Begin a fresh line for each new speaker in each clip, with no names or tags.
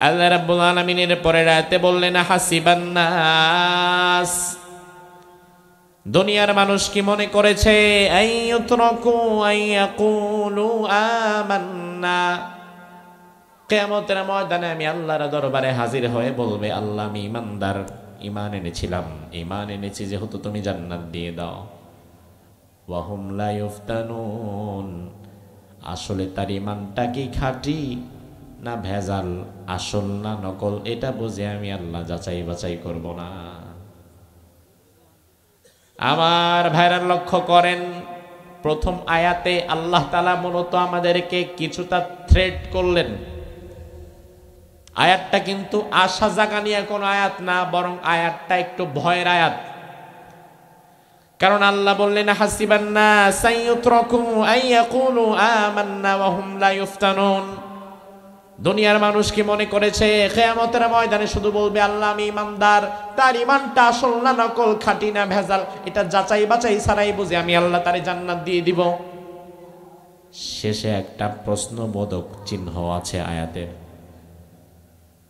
আল্লাহ রাব্বুল আলামিনের পরের আয়াতে বললেন হাসিবান নাস, দুনিয়ার মানুষ কি মনে করেছে আইয়ুতরাকু আইয়াকুলু আমান্না, কিয়ামতের ময়দানে আমি আল্লাহর দরবারে হাজির হয়ে বলবে আল্লাহ আমি ঈমানদার, ঈমান এনেছিলাম, ঈমান এনেছি যেহেতু তুমি জান্নাত দিয়ে দাও। ওয়া হুম লা ইফতানুন, আসলে তার ঈমানটা কি খাঁটি না ভেজাল, আসল না নকল, এটা বুঝে আমি আল্লাহ যাচাই বাছাই করব না। আমার ভাইরা লক্ষ্য করেন, প্রথম আয়াতে আল্লাহ তাআলা মূলত আমাদেরকে কিছুটা থ্রেট করলেন। আয়াতটা কিন্তু আশা জাগানিয়া কোন আয়াত না, বরং আয়াতটা একটু ভয়ের আয়াত। কারণ আল্লাহ বললেন হাসিবান নাস আইয়ুতরাকু আইয়াকুলু আমান্না ওয়া হুম লা ইফতানুন, দুনিয়ার মানুষ কি মনে করেছে কিয়ামতের ময়দানে শুধু বলবে আল্লাহ আমি ঈমানদার, তার ঈমানটা আসল না নকল, খাঁটি না ভেজাল, এটা যাচাই বাছাই ছাড়াই বুঝে আমি আল্লাহ তারে জান্নাত দিয়ে দিব। শেষে একটা প্রশ্নবোধক চিহ্ন আছে আয়াতের।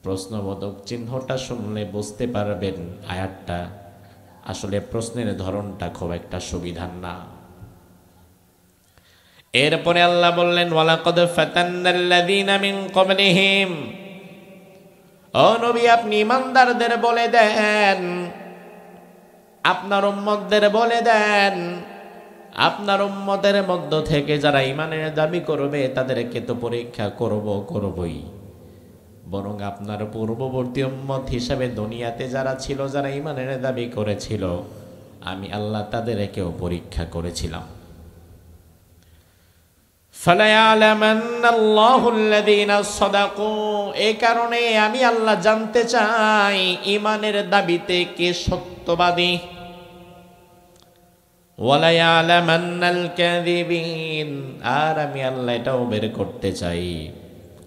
প্রশ্নবোধক চিহ্নটা শুনলে বুঝতে পারবেন আয়াতটা আসলে প্রশ্নের ধরনটা খুব একটা সুবিধার না। এরপরে আল্লাহ বললেন ওয়ালাকাদ ফাতান্নাল্লাযীনা মিন ক্বাবলিহিম, ও নবী আপনি ঈমানদারদের বলে দেন, আপনার উম্মতদের বলে দেন, আপনার উম্মতের মধ্য থেকে যারা ঈমানের দাবি করবে তাদেরকে তো পরীক্ষা করবই, বরং আপনার পূর্ববর্তী উম্মত হিসাবে দুনিয়াতে যারা ছিল, যারা ঈমানের দাবি করেছিল, আমি আল্লাহ তাদেরকেও পরীক্ষা করেছিলাম। এই কারণে আমি আল্লাহ জানতে চাই ঈমানের দাবিতে কে সত্যবাদী। আর আমি আল্লাহ এটাও বের করতে চাই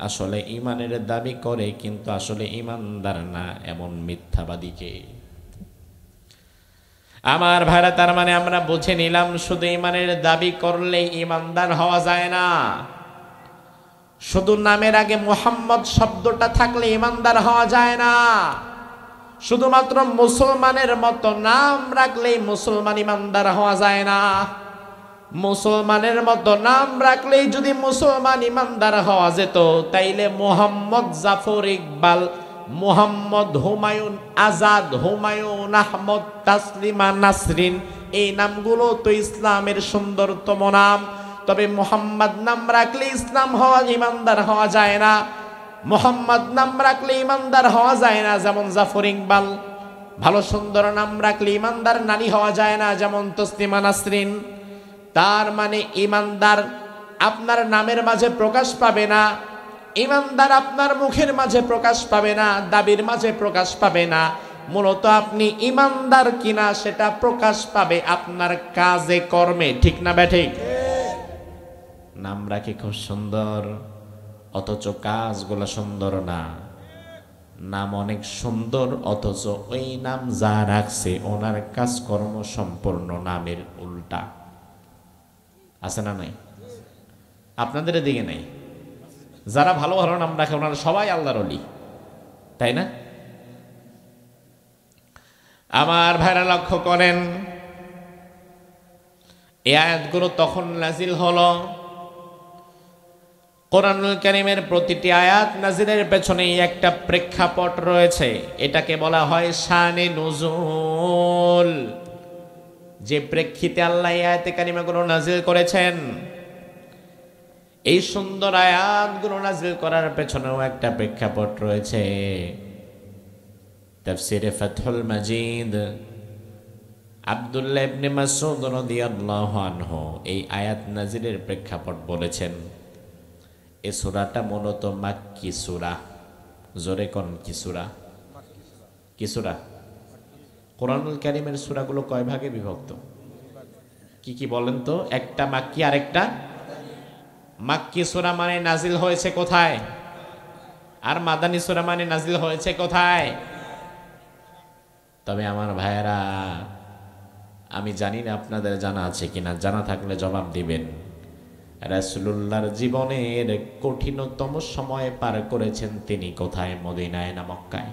আসলে ঈমানের দাবি করে কিন্তু আসলে ঈমানদার না এমন মিথ্যাবাদীকে। আমার ভাইরা, তার মানে আমরা বুঝে নিলাম শুধু ঈমানের দাবি করলেই ঈমানদার হওয়া যায় না, শুধু নামের আগে মুহাম্মদ শব্দটা থাকলে ঈমানদার হওয়া যায় না, শুধুমাত্র মুসলমানের মতো নাম রাখলেই মুসলমান ঈমানদার হওয়া যায় না, মুসলমানের মতো নাম রাখলেই যদি মুসলমান ঈমানদার হওয়া যেত তাইলে মোহাম্মদ জাফর ইকবাল, মোহাম্মদ হুমায়ুন আজাদ, হুমায়ুন আহমদ, তাসলিমা নাসরিন, এই নামগুলো তো ইসলামের সুন্দরতম নাম। তবে মোহাম্মদ নাম রাখলে ইসলাম হওয়া ঈমানদার হওয়া যায় না, মোহাম্মদ নাম রাখলে ঈমানদার হওয়া যায় না যেমন জাফর ইকবাল, ভালো সুন্দর নাম রাখলে ঈমানদার নারী হওয়া যায় না যেমন তসলিমা নাসরিন। তার মানে ঈমানদার আপনার নামের মাঝে প্রকাশ পাবে না, ঈমানদার আপনার মুখের মাঝে প্রকাশ পাবে না, দাবির মাঝে প্রকাশ পাবে না, মূলত আপনি ঈমানদার কিনা সেটা প্রকাশ পাবে আপনার কাজে কর্মে, ঠিক না ব্যাঠিক? নাম রাখি খুব সুন্দর অথচ কাজগুলো সুন্দর না, নাম অনেক সুন্দর অথচ ওই নাম যা রাখছে ওনার কাজকর্ম সম্পূর্ণ নামের উল্টা। আছে না নাই? আপনাদের দিকে নাই? যারা ভালো ভালো নাম রাখে ওনারা সবাই আল্লাহর ওলি, তাই না? আমার ভাইরা লক্ষ্য করেন, এই আয়াতগুলো তখন নাজিল হলো, কোরআনুল কারীমের প্রতিটি আয়াত নাজিলের পেছনেই একটা প্রেক্ষাপট রয়েছে, এটাকে বলা হয় শানে নুজুল। যে প্রেক্ষিতে আল্লাহ এই আয়াতে কারিমাগুলো নাজিল করেছেন, এই সুন্দর আয়াতগুলো নাজিল করার পেছনেও একটা প্রেক্ষাপট রয়েছে। তাফসীরে ফাতহুল মাজিদ আব্দুল্লাহ ইবনে মাসউদ রাদিয়াল্লাহু আনহু এই আয়াত নাজিলের প্রেক্ষাপট বলেছেন, এই সূরাটা মূলত মাক্কি সূরা। জোরে কোন কি সূরা? কি সূরা? কোরআনুল কারীমের সূরাগুলো কয় ভাগে বিভক্ত? কি কি বলেন তো? একটা মাক্কি আর একটা মাক্কি সূরা মানে নাজিল হয়েছে কোথায়, আর মাদানী সূরা মানে নাজিল হয়েছে কোথায়? তবে আমার ভাইয়েরা, আমি জানি না আপনাদের জানা আছে কিনা, জানা থাকলে জবাব দিবেন। রাসূলুল্লাহর জীবনের কঠিনতম সময় পার করেছেন তিনি কোথায়? মদিনায় না মক্কায়?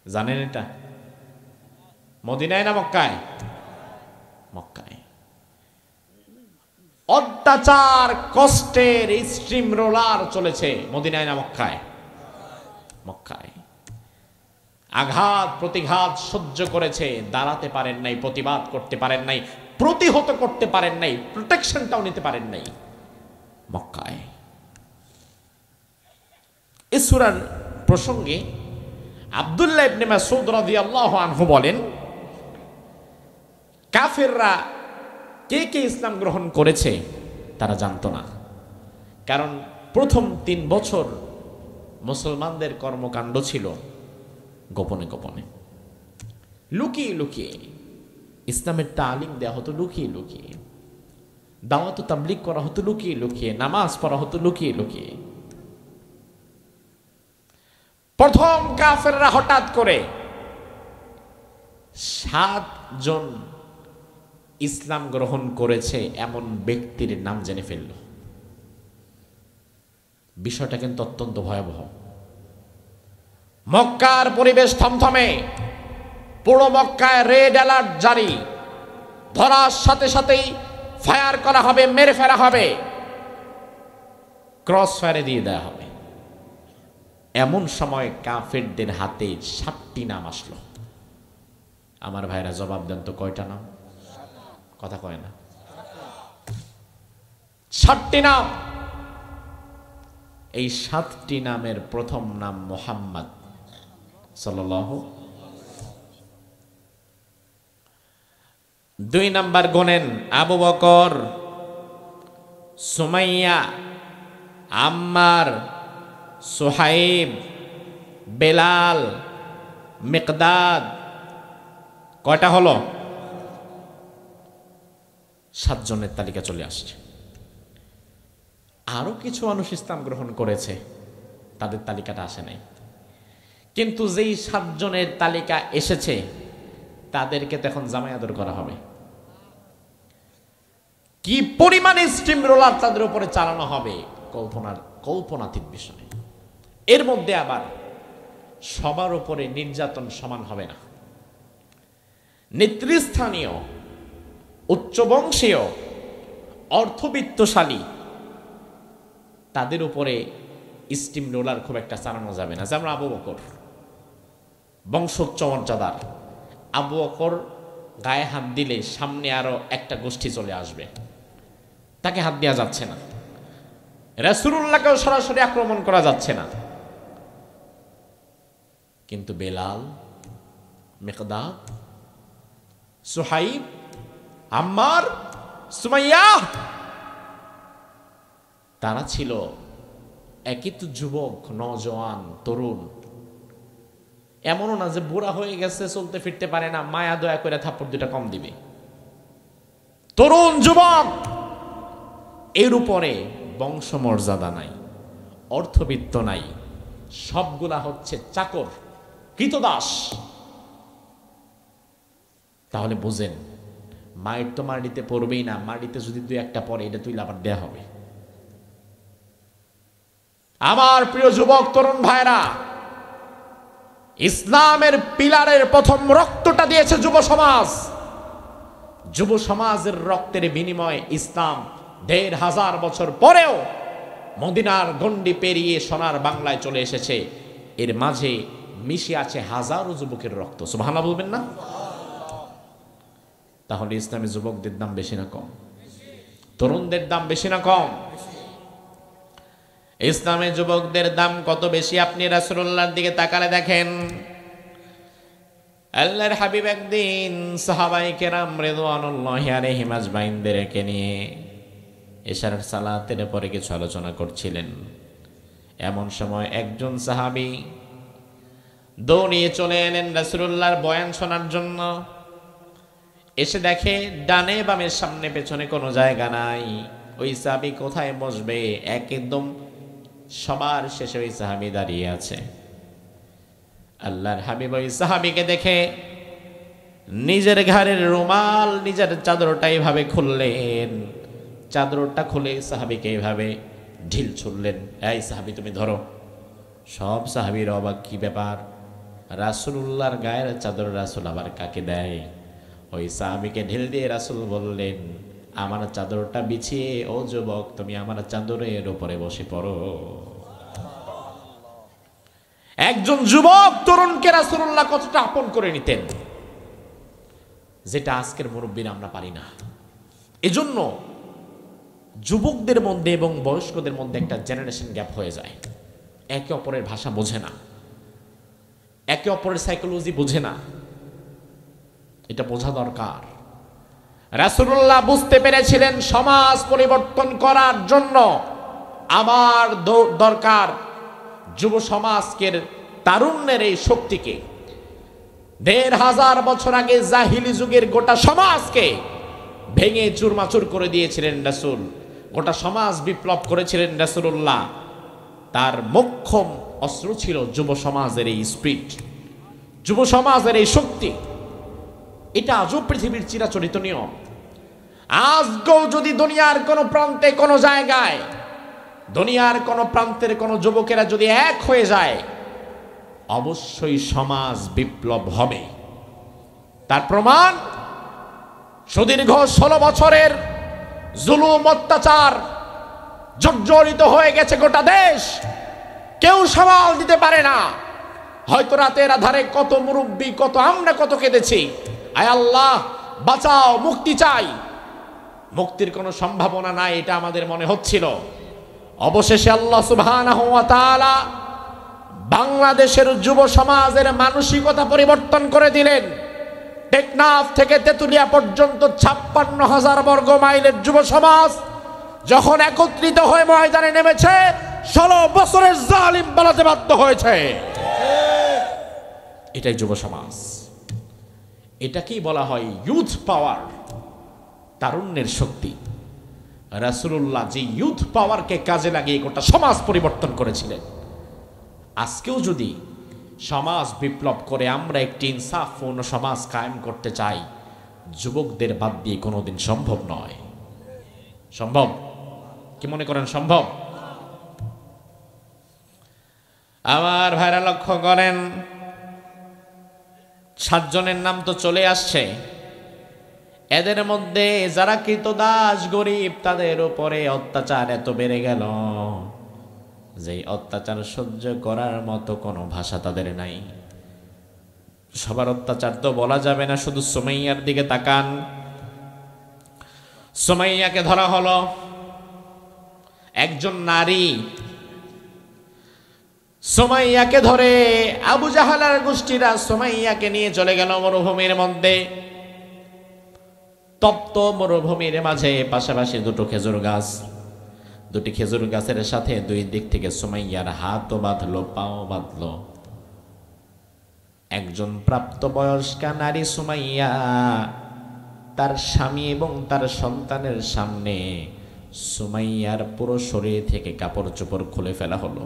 জানেন এটা? মদিনায় না মক্কায়? মক্কায়। অত্যাচার কষ্টের স্ট্রিম রোলার চলেছে মদিনায় না মক্কায়? মক্কায়। আঘাত প্রতিঘাত সহ্য করেছে, দাঁড়াতে পারেন নাই, প্রতিবাদ করতে পারেন নাই, প্রতিহত করতে পারেন নাই, প্রোটেকশনটাও নিতে পারেন নাই মক্কায়। এই সূরার প্রসঙ্গে আব্দুল্লাহ ইবনে মাসউদ রাদিয়াল্লাহু আনহু বলেন, কাফেররা কে কে ইসলাম গ্রহণ করেছে তারা জানতো না, কারণ প্রথম 3 বছর মুসলমানদের কর্মকাণ্ড ছিল গোপনে গোপনে, লুকিয়ে লুকিয়ে। ইসলামের তালিম দেওয়া হতো লুকিয়ে লুকিয়ে, দাওয়াত তাবলীগ করা হতো লুকিয়ে লুকিয়ে, নামাজ পড়া হতো লুকিয়ে লুকিয়ে। প্রথম কাফেররা হঠাৎ করে 7 জন ইসলাম গ্রহণ করেছে এমন ব্যক্তির নাম জেনে ফেলল। বিষয়টা কিন্তু অত্যন্ত ভয়াবহ। মক্কার পরিবেশ থমথমে, পুরো মক্কায় রেড অ্যালার্ট জারি, ধরার সাথে সাথেই ফায়ার করা হবে, মেরে ফেলা হবে, ক্রস ফায়ারে দিয়ে দেওয়া হবে। এমন সময় কাফেরদের হাতে 7টি নাম আসলো। আমার ভাইরা জবাব দেন তো, কয়টা নাম? কথা কয় না। 7টি নাম। এই 7টি নামের প্রথম নাম মুহাম্মদ সাল্লাল্লাহু। 2 নাম্বার গোনেন আবু বকর, সুমাইয়া, আম্মার, সুহাইব, বেলাল, মিকদাদ। কয়টা হলো? 7 জনের তালিকা চলে আসছে। আরো কিছু মানুষ ইসলাম গ্রহণ করেছে, তাদের তালিকাটা আসে নাই। কিন্তু যেই 7 জনের তালিকা এসেছে তাদেরকে তো এখন জামাই আদর করা হবে। কি পরিমাণে স্টিম রোলার তাদের উপরে চালানো হবে, কল্পনাতীত বিষয়। এর মধ্যে আবার সবার উপরে নির্যাতন সমান হবে না। নেতৃস্থানীয়, উচ্চবংশীয়, অর্থবিত্তশালী তাদের উপরে স্টিম রোলার খুব একটা চালানো যাবে না। যেমন আবু বকর, বংশোচ্চ মর্যাদার আবু বকর গায়ে হাত দিলে সামনে আরো একটা গোষ্ঠী চলে আসবে, তাকে হাত দেওয়া যাচ্ছে না। রাসূলুল্লাহকেও সরাসরি আক্রমণ করা যাচ্ছে না। কিন্তু বেলাল, মিকদাদ, সুহাইব, আম্মার, সুমাইয়া, তারা ছিল একই তো যুবক, নওজোয়ান, তরুণ। এমনও না যে বুড়া হয়ে গেছে, চলতে ফিরতে পারে না, মায়া দয়া করে থাপ্পড় 2টা কম দিবে। তরুণ যুবক, এর উপরে বংশমর্যাদা নাই, অর্থবিত্ত নাই, সবগুলা হচ্ছে চাকর, কৃতদাস। তাহলে বুঝেন, মায়ের তো মাটিতে পড়বেই না, মাটিতে যদি 2-1টা পড়ে এটা তুই আবার দেয়া হবে। আমার প্রিয় যুবক তরুণ ভাইরা, ইসলামের পিলারের প্রথম রক্তটা দিয়েছে যুব সমাজ। যুব সমাজের রক্তের বিনিময়ে ইসলাম 1500 বছর পরেও মদিনার গণ্ডি পেরিয়ে সোনার বাংলায় চলে এসেছে। এর মাঝে মিশে আছে হাজারো যুবকের রক্ত। সুবহানাল্লাহ বলবেন না? তাহলে ইসলামী যুবকদের দাম বেশি না কম? তরুণদের দাম বেশি না কম? ইসলামের যুবকদের দাম কত বেশি আপনি রাসূলুল্লাহর দিকে তাকালে দেখেন। আল্লাহর হাবিব একদিন সাহাবায়ে কেরাম রিদওয়ানুল্লাহি আলাইহিম আজমাইনদেরকে নিয়ে এশার সালাতের পরে কিছু আলোচনা করছিলেন। এমন সময় একজন সাহাবী দৌড়িয়ে চলে এলেন রাসূলুল্লাহর বয়ান শোনার জন্য। এসে দেখে ডানে বামে সামনে পেছনে কোনো জায়গা নাই। ওই সাহাবী কোথায় বসবে? একদম সবার শেষে ওই সাহাবী দাঁড়িয়ে আছে। আল্লাহর হাবিব ওই সাহাবীকে দেখে নিজের ঘাড়ের রুমাল, নিজের চাদরটা এইভাবে খুললেন, চাদরটা খুলে সাহাবীকে এইভাবে ঢিল ছুড়লেন, এই সাহাবী তুমি ধরো। সব সাহাবীর অবাক, কি ব্যাপার, রাসূলুল্লাহর গায়ের চাদর রাসূল আবার কাকে দেয়? ওই সাহাবীকে ঢিল দিয়ে রাসূল বললেন, আমার চাদরটা বিছিয়ে ও যুবক তুমি আমার চাদরের উপরে বসে পড়ো। একজন যুবক তরুণকে রাসূলুল্লাহ কতটা আপন করে নিতেন, যেটা আজকের মুরব্বীরা আমরা পারি না। এজন্য যুবকদের মধ্যে এবং বয়স্কদের মধ্যে একটা জেনারেশন গ্যাপ হয়ে যায়। একে অপরের ভাষা বোঝে না, একে অপরের সাইকোলজি বোঝে না, এটা বোঝা দরকার। রাসূলুল্লাহ বুঝতে পেরেছিলেন সমাজ পরিবর্তন করার জন্য আমার দরকার যুব সমাজকে, তারুণ্যের এই শক্তিকে। ১৫০০ বছর আগে জাহিলি যুগের গোটা সমাজকে ভেঙে চুরমাচুর করে দিয়েছিলেন রাসূল, গোটা সমাজ বিপ্লব করেছিলেন রাসূলুল্লাহ। তার মোক্ষম অস্ত্র ছিল যুব সমাজের এই স্পিরিট, যুব সমাজের এই শক্তি। এটা আজও পৃথিবীর চিরাচরিত নিয়ম। আজকেও যদি দুনিয়ার কোনো প্রান্তে কোনো জায়গায়, দুনিয়ার কোনো প্রান্তের কোনো যুবকেরা যদি এক হয়ে যায়, অবশ্যই সমাজ বিপ্লব হবে। তার প্রমাণ সুদীর্ঘ ১৬ বছরের জুলুম অত্যাচার জর্জরিত হয়ে গেছে গোটা দেশ, কেউ সামাল দিতে পারে না। হয়তো রাতের আধারে কত মুরব্বী, কত আমরা কত কেঁদেছি, আয় আল্লাহ বাঁচাও, মুক্তি চাই। মুক্তির কোনো সম্ভাবনা নাই এটা আমাদের মনে হচ্ছিল। অবশেষে আল্লাহ সুবহানাহু ওয়া তাআলা বাংলাদেশের যুব সমাজের মানসিকতা পরিবর্তন করে দিলেন। টেকনাফ থেকে তেতুলিয়া পর্যন্ত ৫৬,০০০ বর্গ মাইলের যুব সমাজ যখন একত্রিত হয়ে ময়দানে নেমেছে, ১৬ বছরের জালিম পালাতে বাধ্য হয়েছে। এটাই যুব সমাজ, এটাকেই বলা হয় ইউথ পাওয়ার, তারুণ্যের শক্তি। রাসূলুল্লাহ যে ইউথ পাওয়ারকে কাজে লাগিয়ে গোটা সমাজ পরিবর্তন করেছিলেন। আজকেও যদি সমাজ বিপ্লব করে আমরা একটি ইনসাফপূর্ণ সমাজ কায়েম করতে চাই, যুবকদের বাদ দিয়ে কোনোদিন সম্ভব নয়। সম্ভব? কি মনে করেন সম্ভব? আমার ভাইরা লক্ষ্য করেন, ৭ জনের নাম তো চলে আসছে। এদের মধ্যে যারা কৃতদাস গরিব, তাদের উপরে অত্যাচার এত বেড়ে গেল যে অত্যাচার সহ্য করার মতো কোনো ভাষা তাদের নাই। সবার অত্যাচার তো বলা যাবে না, শুধু সুমাইয়ার দিকে তাকান। সুমাইয়াকে ধরা হলো, একজন নারী। সুমাইয়াকে ধরে আবু জাহালের গোষ্ঠীরা সুমাইয়াকে নিয়ে চলে গেল মরুভূমির মধ্যে। তপ্ত মরুভূমির মাঝে পাশাপাশি দুটো খেজুর গাছ, দুটি খেজুর গাছের সাথে দুই দিক থেকে সুমাইয়ার হাতও বাঁধলো, পাও বাঁধলো। একজন প্রাপ্তবয়স্কা নারী সুমাইয়া তার স্বামী এবং তার সন্তানের সামনে সুমাইয়ার পুরো শরীর থেকে কাপড় চোপড় খুলে ফেলা হলো।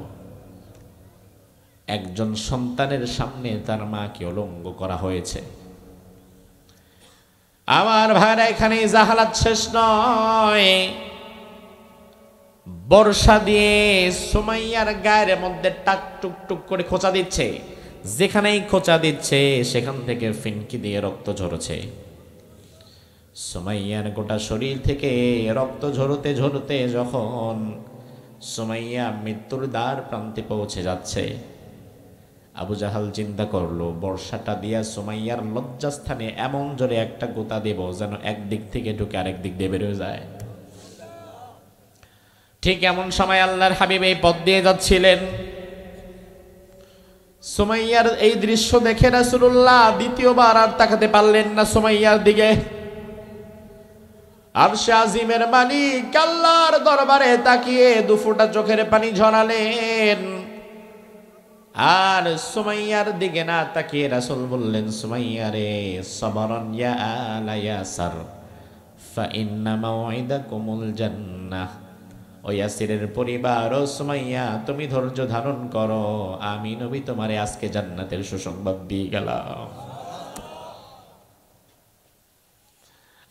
একজন সন্তানের সামনে তার মাকে উলঙ্গ করা হয়েছে। আমার ভাইরা, এখানে জাহালাত শেষ নয়। বর্ষা দিয়ে সুমাইয়ার গায়ের মধ্যে টাক টুক টুক করে খোঁচা দিচ্ছে, যেখানেই খোঁচা দিচ্ছে সেখান থেকে ফিনকি দিয়ে রক্ত ঝরছে। সুমাইয়ার গোটা শরীর থেকে রক্ত ঝরতে ঝরতে যখন সুমাইয়া মৃত্যুর দ্বার প্রান্তে পৌঁছে যাচ্ছে, আবু জাহাল চিন্তা করলো বর্ষাটা দিয়া সুমাইয়ার লজ্জাস্থানে এমন জোরে একটা গোতা দেব যেন একদিক থেকে ঢুকে আরেক দিক দিয়ে বেরোয় যায়। ঠিক এমন সময় আল্লাহর হাবিব এই পথ দিয়ে যাচ্ছিলেন। সুমাইয়ার এই দৃশ্য দেখে রাসূলুল্লাহ দ্বিতীয়বার আর তাকাতে পারলেন না সুমাইয়ার দিকে। আরশে আজিমের মালিক আল্লাহর দরবারে তাকিয়ে দুফোঁটা চোখের পানি ঝরালেন। আর সুমাইয়ার দিকে না তাকিয়ে রাসূল বললেন, সুমাইয়া রে, সাবরান ইয়া আলা ইয়াসার ফা ইন্না মাউইদাকুমুল জান্নাহ। ও ইয়াসিরের পরিবার, ও সুমাইয়া তুমি ধৈর্য ধারণ করো, আমি নবী তোমারে আজকে জান্নাতের সুসংবাদ দিয়ে গেলাম।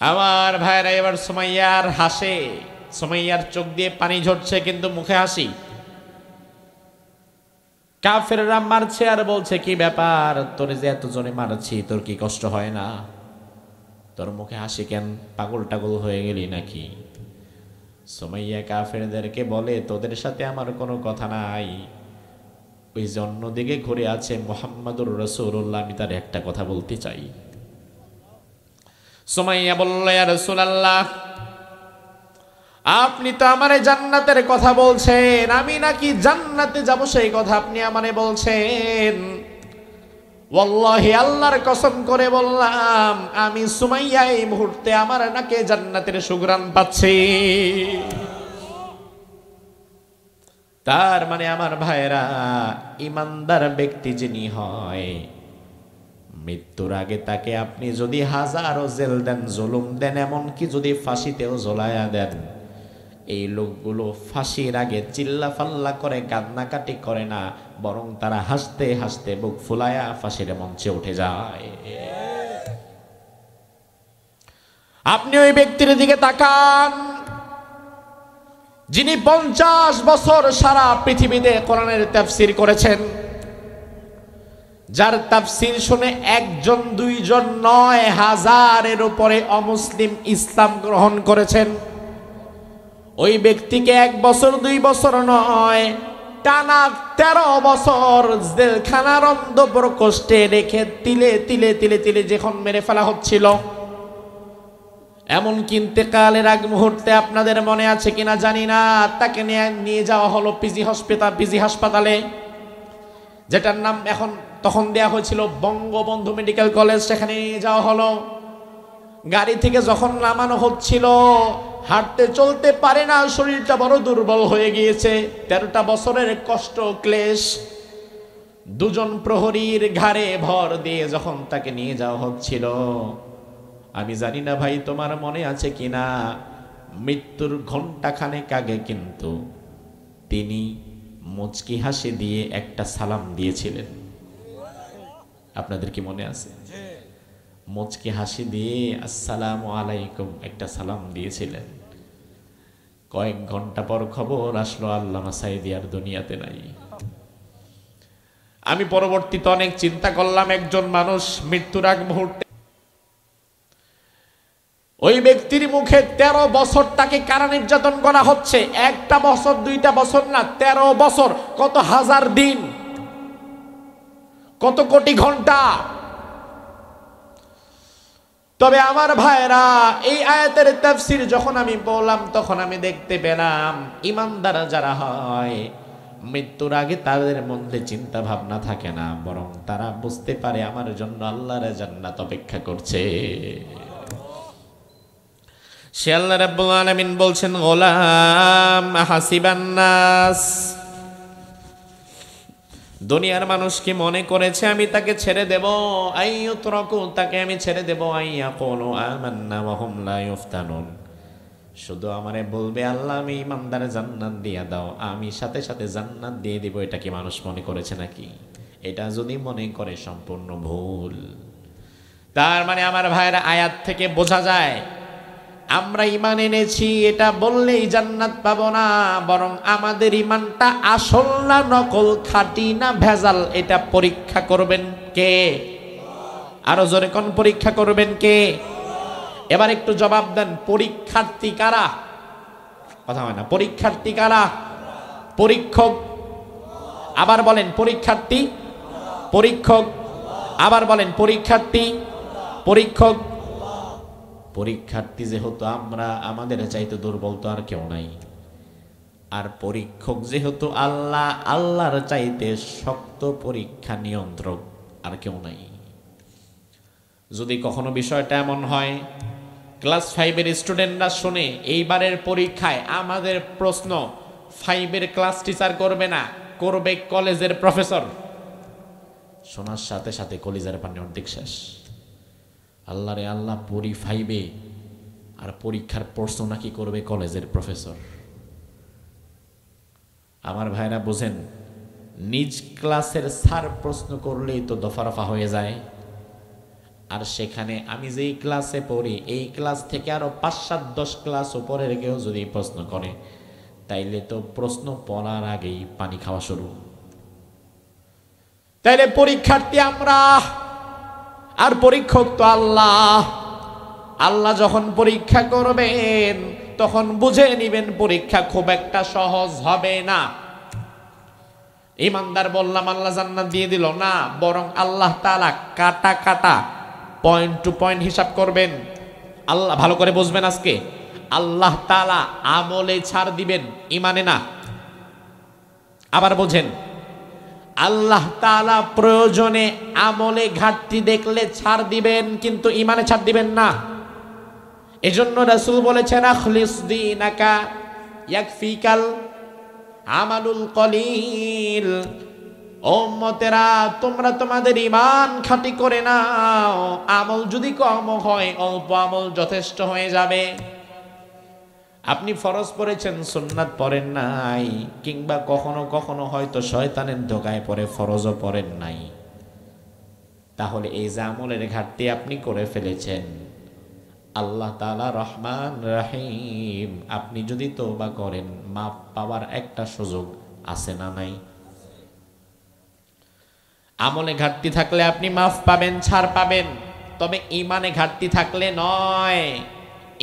আমার ভাইরা, এবার সুমাইয়ার হাসে সুমাইয়ার চোখ দিয়ে পানি ঝরছে কিন্তু মুখে হাসি। কাফেররা মারছে আর বলছে, কি ব্যাপার, তোরে যে এত জনে মারছি, তোর কি কষ্ট হয় না? তোর মুখে হাসি কেন? পাগল টাগল হয়ে গেলি নাকি? সুমাইয়া কাফেরদেরকে বলে, তোদের সাথে আমার কোনো কথা নাই। ওই যে অন্যদিকে ঘুরে আছে মুহাম্মাদুর রাসূলুল্লাহ, আমি তার একটা কথা বলতে চাই। সুমাইয়া বলল, ইয়া রাসূলুল্লাহ, আপনি তো আমারে জান্নাতের কথা বলছেন, আমি নাকি জান্নাতে যাব সেই কথা আপনি আমারে বলছেন। ওয়াল্লাহি, আল্লাহর কসম করে বললাম, আমি সুমাইয়া এই মুহূর্তে আমার নাকি জান্নাতের সুঘ্রাণ পাচ্ছি। তার মানে আমার ভাইরা, ইমানদার ব্যক্তি যিনি হয়, মৃত্যুর আগে তাকে আপনি যদি হাজারো জেল দেন, জুলুম দেন, এমনকি যদি ফাঁসিতেও ঝোলায়া দেন, এই লোকগুলো ফাঁসির আগে চিল্লা ফাল্লা করে কান্নাকাটি করে না, বরং তারা হাসতে হাসতে বুক ফুলায়া ফাঁসির মঞ্চে উঠে যায়। আপনি ওই ব্যক্তির দিকে তাকান যিনি 50 বছর সারা পৃথিবীতে কোরআনের তাফসীর করেছেন, যার তাফসীর শুনে একজন দুইজন নয়, হাজারের উপরে অমুসলিম ইসলাম গ্রহণ করেছেন। ওই ব্যক্তিকে 1 বছর 2 বছর নয়, টানা 13 বছর জেলখানার অন্ধপ্রকোষ্ঠে রেখে তিলে তিলে তিলে তিলে যখন মেরে ফেলা হচ্ছিল, এমনকি ইন্তেকালের আগ মুহূর্তে আপনাদের মনে আছে কিনা জানি না, তাকে নিয়ে যাওয়া হলো পিজি হাসপাতালে, যেটার নাম এখন তখন দেয়া হয়েছিল বঙ্গবন্ধু মেডিকেল কলেজ। সেখানে নিয়ে যাওয়া হলো। গাড়ি থেকে যখন নামানো হচ্ছিল, হাঁটতে চলতে পারে না, শরীরটা বড় দুর্বল হয়ে গিয়েছে। 13টা বছরের কষ্ট ক্লেশ দুজন প্রহরীর ঘাড়ে ভর দিয়ে যখন তাকে নিয়ে যাওয়া হচ্ছিল, আমি জানি না ভাই তোমার মনে আছে কিনা, মৃত্যুর ঘণ্টাখানেক আগে কিন্তু তিনি মুচকি হাসি দিয়ে একটা সালাম দিয়েছিলেন। আপনাদের কি মনে আছে? মুচকি হাসি দিয়ে আসসালামু আলাইকুম একটা সালাম দিয়েছিলেন। কয়েক ঘন্টা পর খবর আসলো আল্লামা সাঈদী আর দুনিয়াতে নাই। আমি পরবর্তীতে অনেক চিন্তা করলাম, একজন মানুষ মৃত্যুর আগ মুহূর্তে ওই ব্যক্তির মুখে 13 বছর তাকে কারা নির্যাতন করা হচ্ছে, 1টা বছর 2টা বছর না, 13 বছর, কত হাজার দিন, কত কোটি ঘন্টা। তবে আমার ভাইরা, এই আয়াতের তাফসীর যখন আমি বললাম, তখন আমি দেখতে পেলাম ইমানদার যারা হয়, মৃত্যুর আগে তাদের মধ্যে চিন্তা ভাবনা থাকে না, বরং তারা বুঝতে পারে আমার জন্য আল্লাহর জান্নাত অপেক্ষা করছে। সে আল্লাহ রাব্বুল আলামিন বলছেন, গোলাম হাসিবান নাস, দুনিয়ার মানুষ কি মনে করেছে আমি তাকে ছেড়ে দেব, আইয়ুতরাকু, তাকে আমি ছেড়ে দেব, আইয়াকুলু আমান্না ওয়া হুম লা ইফতানুন, শুধু আমারে বলবে আল্লাহ আমি ইমানদার জান্নাত দিয়ে দাও, আমি সাথে সাথে জান্নাত দিয়ে দিব, এটা কি মানুষ মনে করেছে নাকি? এটা যদি মনে করে সম্পূর্ণ ভুল। তার মানে আমার ভাইরা, আয়াত থেকে বোঝা যায় আমরা ঈমান এনেছি এটা বললেই জান্নাত পাবো না, বরং আমাদের ঈমানটা আসল না নকল, খাঁটি না ভেজাল, এটা পরীক্ষা করবেন কে? আরো জোরে কোন পরীক্ষা করবেন কে? এবার একটু জবাব দেন, পরীক্ষার্থী কারা? কথা হয় না। পরীক্ষার্থী কারা? পরীক্ষক। আবার বলেন পরীক্ষার্থী, পরীক্ষক। আবার বলেন পরীক্ষার্থী, পরীক্ষক। পরীক্ষার্থী যেহেতু আমরা, আমাদের চাইতে দুর্বল তো আর কেউ নাই। আর পরীক্ষক যেহেতু আল্লাহ, আল্লাহর চাইতে শক্ত পরীক্ষা নিয়ন্ত্রক আর কেউ নাই। যদি কখনো বিষয়টা এমন হয়, ক্লাস 5-এর স্টুডেন্টরা শুনে এইবারের পরীক্ষায় আমাদের প্রশ্ন 5-এর ক্লাস টিচার করবে না, করবে কলেজের প্রফেসর, শোনার সাথে সাথে কলেজের পানি অর্ধেক শেষ। আল্লাহ রে আল্লাহ, পড়ি 5-এ আর পরীক্ষার প্রশ্ন নাকি করবে কলেজের প্রফেসর। আমার ভাইরা বোঝেন, নিজ ক্লাসের স্যার প্রশ্ন করলেই তো দফা রফা হয়ে যায়, আর সেখানে আমি যেই ক্লাসে পড়ি এই ক্লাস থেকে আরো ৫-৭-১০ ক্লাস উপরের কেউ যদি প্রশ্ন করে, তাইলে তো প্রশ্ন পড়ার আগেই পানি খাওয়া শুরু। তাইলে পরীক্ষার্থী আমরা, আর পরীক্ষক তো আল্লাহ। আল্লাহ যখন পরীক্ষা করবেন তখন বুঝে নিবেন পরীক্ষা খুব একটা সহজ হবে না। ইমানদার বললাম আল্লাহ জান্নাত দিয়ে দিল না, বরং আল্লাহ তাআলা কাটা কাটা পয়েন্ট টু পয়েন্ট হিসাব করবেন। আল্লাহ ভালো করে বুঝবেন, আজকে আল্লাহ তাআলা আমলে ছাড় দিবেন, ইমানে না। আবার বোঝেন, আল্লাহ তাআলা প্রয়োজনে আমলে ঘাটতি দেখলে ছাড় দিবেন, কিন্তু ইমানে ছাড় দিবেন না। এজন্য রাসূল বলেছেন আখলিস দীনাকা ইয়াকফিকাল আমালুল কলিল। ও উম্মতেরা, তোমরা তোমাদের ঈমান খাঁটি করে নাও, আমল যদি কম হয় অল্প আমল যথেষ্ট হয়ে যাবে। আপনি ফরজ পড়েছেন, সুন্নাত পড়েন নাই, কিংবা কখনো কখনো হয়তো শয়তানের ধোকায় পড়ে ফরজও পড়েন নাই, তাহলে এই যে আমলের ঘাটতি আপনি করে ফেলেছেন, আল্লাহ তাআলা রহমান রহিম, আপনি যদি তওবা করেন মাফ পাওয়ার একটা সুযোগ আছে না নাই? আমলে ঘাটতি থাকলে আপনি মাফ পাবেন, ছাড় পাবেন, তবে ইমানে ঘাটতি থাকলে নয়।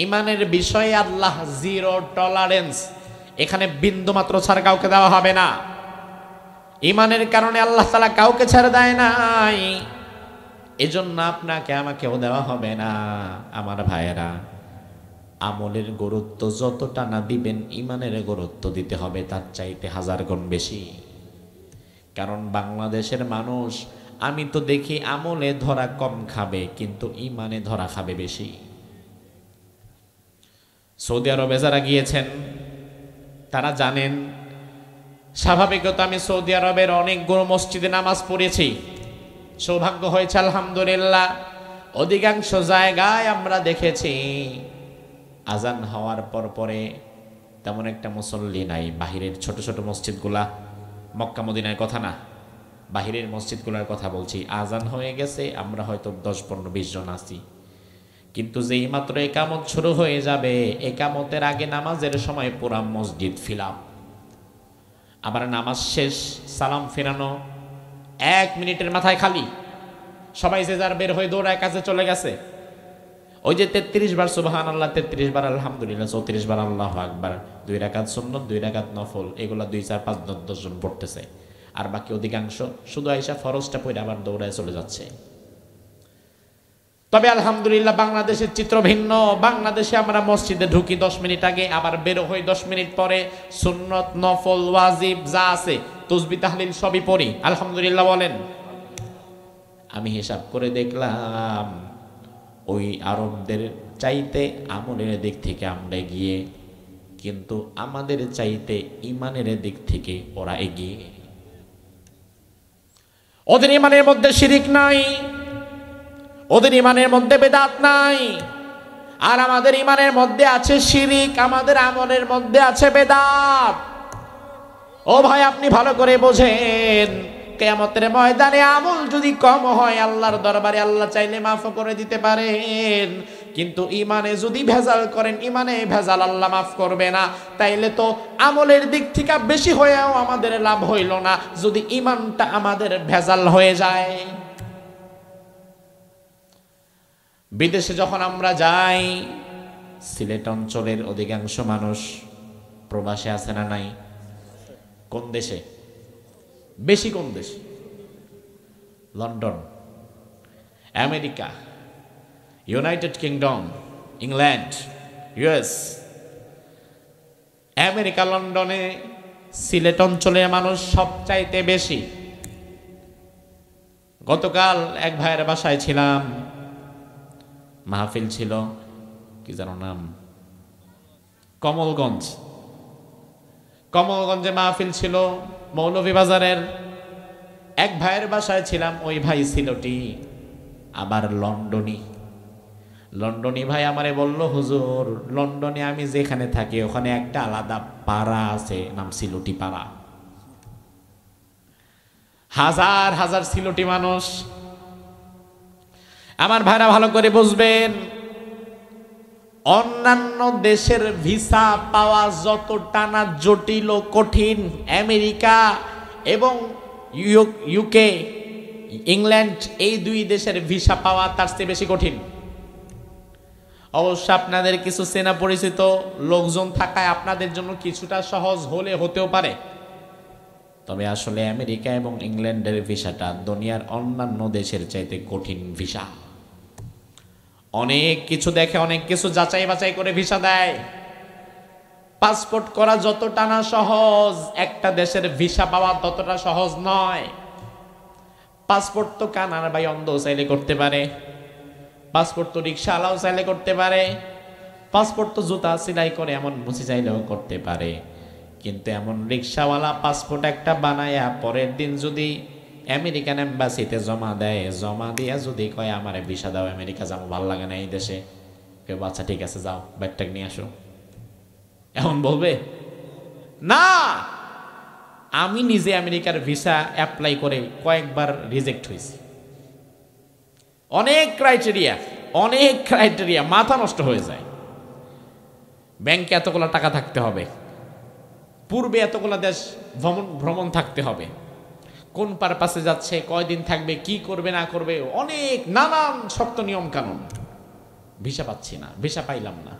ইমানের বিষয়ে আল্লাহ জিরো টলারেন্স, এখানে বিন্দু মাত্র ছাড় কাউকে দেওয়া হবে না। ইমানের কারণে আল্লাহ তাআলা কাউকে ছেড়ে দেয় নাই, এজন্য আপনাকে আমাকেও দেওয়া হবে না। আমার ভাইয়েরা, আমলের গুরুত্ব যতটা না দিবেন ইমানের গুরুত্ব দিতে হবে তার চাইতে 1000 গুণ বেশি। কারণ বাংলাদেশের মানুষ আমি তো দেখি আমলে ধরা কম খাবে, কিন্তু ইমানে ধরা খাবে বেশি। সৌদি আরবে যারা গিয়েছেন তারা জানেন, স্বাভাবিকত আমি সৌদি আরবের অনেকগুলো মসজিদে নামাজ পড়েছি, সৌভাগ্য হয়েছে আলহামদুলিল্লাহ। অধিকাংশ জায়গায় আমরা দেখেছি আজান হওয়ার পরে তেমন একটা মুসল্লি নাই। বাহিরের ছোট ছোট মসজিদগুলা, মক্কা মদিনার কথা না, বাহিরের মসজিদগুলোর কথা বলছি, আজান হয়ে গেছে, আমরা হয়তো 10-15-20 জন আছি, কিন্তু যেই মাত্র একামত শুরু হয়ে যাবে, একামতের আগে নামাজের সময় পুরা মসজিদ ফিলাপ। আবার নামাজ শেষ, সালাম ফেরানো 1 মিনিটের মাথায় খালি, সবাই যে যার বের হয়ে দৌড়ায় কাছে চলে গেছে। ওই যে 33 বার সুবহানাল্লাহ, 33 বার আলহামদুলিল্লাহ, 34 বার আল্লাহু আকবার, 2 রাকাত সুন্নত, 2 রাকাত নফল, এগুলা 2, 4, 5, 10 জন পড়তেছে। আর বাকি অধিকাংশ শুধু আয়েশা ফরজটা পড়ে আবার দৌড়ায় চলে যাচ্ছে। তবে আলহামদুলিল্লাহ বাংলাদেশের চিত্র ভিন্ন। বাংলাদেশে আমরা মসজিদে ঢুকি 10 মিনিট আগে, আবার বের হই 10 মিনিট পরে, সুন্নত নফল ওয়াজিব যা আছে তাসবিহ তাহলিল সবই পড়ি, আলহামদুলিল্লাহ বলেন। আমি হিসাব করে দেখলাম ওই আরবদের চাইতে আমলের দিক থেকে আমরা এগিয়ে, কিন্তু আমাদের চাইতে ইমানের দিক থেকে ওরা এগিয়ে। ওদের ইমানের মধ্যে শিরিক নাই, ওদের ইমানের মধ্যে বেদাত নাই, আর আমাদের ইমানের মধ্যে আছে শিরিক, আমাদের আমলের মধ্যে আছে বেদাত। ও ভাই, আপনি ভালো করে বোঝেন, কিয়ামতের ময়দানে আমল যদি কম হয় আল্লাহর দরবারে আল্লাহ চাইলে মাফ করে দিতে পারেন, কিন্তু ইমানে যদি ভেজাল করেন, ইমানে ভেজাল আল্লাহ মাফ করবে না। তাইলে তো আমলের দিক থেকে বেশি হয়েও আমাদের লাভ হইল না যদি ইমানটা আমাদের ভেজাল হয়ে যায়। বিদেশে যখন আমরা যাই, সিলেট অঞ্চলের অধিকাংশ মানুষ প্রবাসে আছে না নাই? কোন দেশে বেশি? কোন দেশ? London, America, United kingdom, England, US. America, লন্ডনে সিলেট অঞ্চলের মানুষ সবচাইতে বেশি। গতকাল এক ভাইয়ের বাসায় ছিলাম, মাহফিল ছিল, কি যেন নাম, কমলগঞ্জে মাহফিল ছিল, মৌলভীবাজারের। এক ভাইয়ের বাসায় ছিলাম, ওই ভাই সিলেটি, আবার লন্ডনী ভাই আমারে বলল, হুজুর লন্ডনে আমি যেখানে থাকি ওখানে একটা আলাদা পাড়া আছে, নাম সিলেটি পাড়া। হাজার হাজার সিলেটি মানুষ আমার ভাইরা ভালো করে বুঝবেন, অন্যান্য দেশের ভিসা পাওয়া যতটা না জটিল ও কঠিন, আমেরিকা এবং ইউকে, ইংল্যান্ড, এই দুই দেশের ভিসা পাওয়া তার চেয়ে বেশি কঠিন। অবশ্য আপনাদের কিছু চেনা পরিচিত লোকজন থাকায় আপনাদের জন্য কিছুটা সহজ হলে হতেও পারে, তবে আসলে আমেরিকা এবং ইংল্যান্ডের ভিসাটা দুনিয়ার অন্যান্য দেশের চাইতে কঠিন ভিসা। অনেক কিছু দেখে, অনেক কিছু যাচাই বাছাই করে ভিসা দেয়। পাসপোর্ট করা যতটা না সহজ, একটা দেশের ভিসা পাওয়া ততটা সহজ নয়। পাসপোর্ট তো কানার ভাই অন্ধ চাইলে করতে পারে, পাসপোর্ট তো রিক্সাওয়ালাও চাইলে করতে পারে, পাসপোর্ট তো জুতা সেলাই করে এমন মুছি চাইলেও করতে পারে। কিন্তু এমন রিক্সাওয়ালা পাসপোর্ট একটা বানায়া পরের দিন যদি আমেরিকান এম্বাসিতে জমা দেয়, জমা দিয়া যদি কয় আমার ভিসা দাও, আমেরিকা যাবো, ভালো লাগে না এই দেশে, কেউ আচ্ছা ঠিক আছে যাও, ব্যাগট্যাগ নিয়ে আসো, এমন বলবে না। আমি নিজে আমেরিকার ভিসা অ্যাপ্লাই করে কয়েকবার রিজেক্ট হয়েছি। অনেক ক্রাইটেরিয়া, মাথা নষ্ট হয়ে যায়। ব্যাংকে এতগুলো টাকা থাকতে হবে, পূর্বে এতগুলো দেশ ভ্রমণ থাকতে হবে, কোন পারপাসে যাচ্ছে, কয়দিন থাকবে, কি করবে না করবে, অনেক নানান শক্ত নিয়ম কানুন। ভিসা পাচ্ছি না, ভিসা পাইলাম না।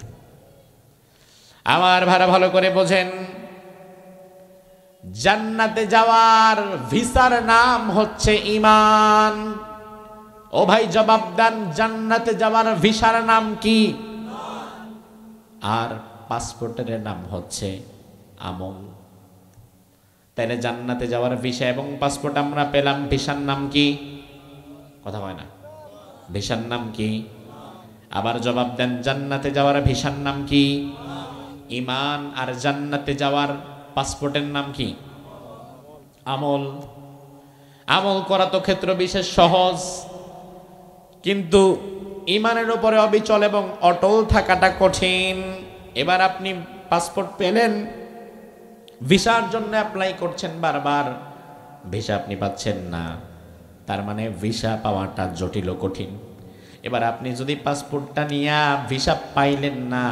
আমার ভাড়া ভালো করে বোঝেন, জান্নাতে যাওয়ার ভিসার নাম হচ্ছে ঈমান। ও ভাই জবাব দেন, জান্নাতে যাওয়ার ভিসার নাম কি? আর পাসপোর্টের নাম হচ্ছে আমল। তাইলে জান্নাতে যাওয়ার ভিসা এবং পাসপোর্ট আমরা পেলাম, ভিসার নাম কি? কথা হয় না, ভিসার নাম কি? আবার জবাব দেন, জান্নাতে যাওয়ার ভিসার নাম কি? ঈমান। আর জান্নাতে যাওয়ার পাসপোর্টের নাম কি? আমল। আমল করা তো ক্ষেত্র বিশেষ সহজ, কিন্তু ঈমানের উপরে অবিচল এবং অটল থাকাটা কঠিন। এবার আপনি পাসপোর্ট পেলেন, ভিসার জন্য অ্যাপ্লাই করছেন বারবার, ভিসা আপনি পাচ্ছেন না, তার মানে ভিসা পাওয়াটা জটিল ও কঠিন। এবার আপনি যদি পাসপোর্টটা নিয়ে ভিসা পাইলেন না,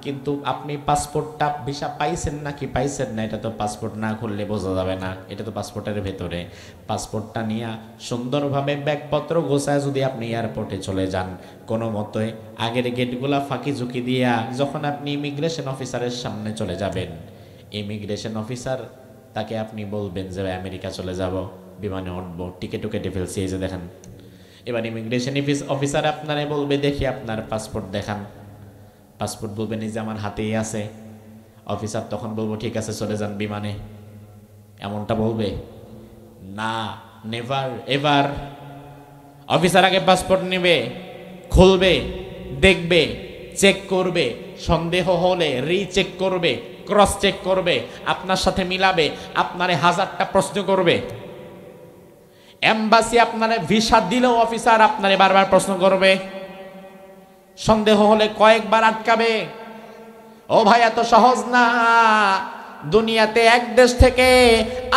কিন্তু আপনি পাসপোর্টটা ভিসা পাইছেন না কি পাইছেন না এটা তো পাসপোর্ট না খুললে বোঝা যাবে না, এটা তো পাসপোর্টের ভেতরে। পাসপোর্টটা নিয়ে সুন্দরভাবে ব্যাগপত্র গোছায় যদি আপনি এয়ারপোর্টে চলে যান, কোনো মতে আগের গেটগুলা ফাঁকি ঝুঁকি দিয়া যখন আপনি ইমিগ্রেশন অফিসারের সামনে চলে যাবেন, ইমিগ্রেশন অফিসার তাকে আপনি বলবেন যে আমেরিকা চলে যাব, বিমানে উঠবো, টিকিটও কেটে ফেলছি, এই যে দেখেন। এবার ইমিগ্রেশন অফিসার আপনারে বলবে দেখি আপনার পাসপোর্ট দেখান। পাসপোর্ট বলবেন এই যে আমার হাতেই আছে। অফিসার তখন বলবো ঠিক আছে চলে যান বিমানে, এমনটা বলবে না, নেভার এভার। অফিসার আগে পাসপোর্ট নেবে, খুলবে, দেখবে, চেক করবে, সন্দেহ হলে রিচেক করবে, ক্রস চেক করবে, আপনার সাথে মিলাবে, আপনারে হাজারটা প্রশ্ন করবে। এম্বাসি আপনারে ভিসা দিলেও অফিসার আপনারে বারবার প্রশ্ন করবে, সন্দেহ হলে কয়েকবার আটকাবে। ও ভাই এত সহজ না। দুনিয়াতে এক দেশ থেকে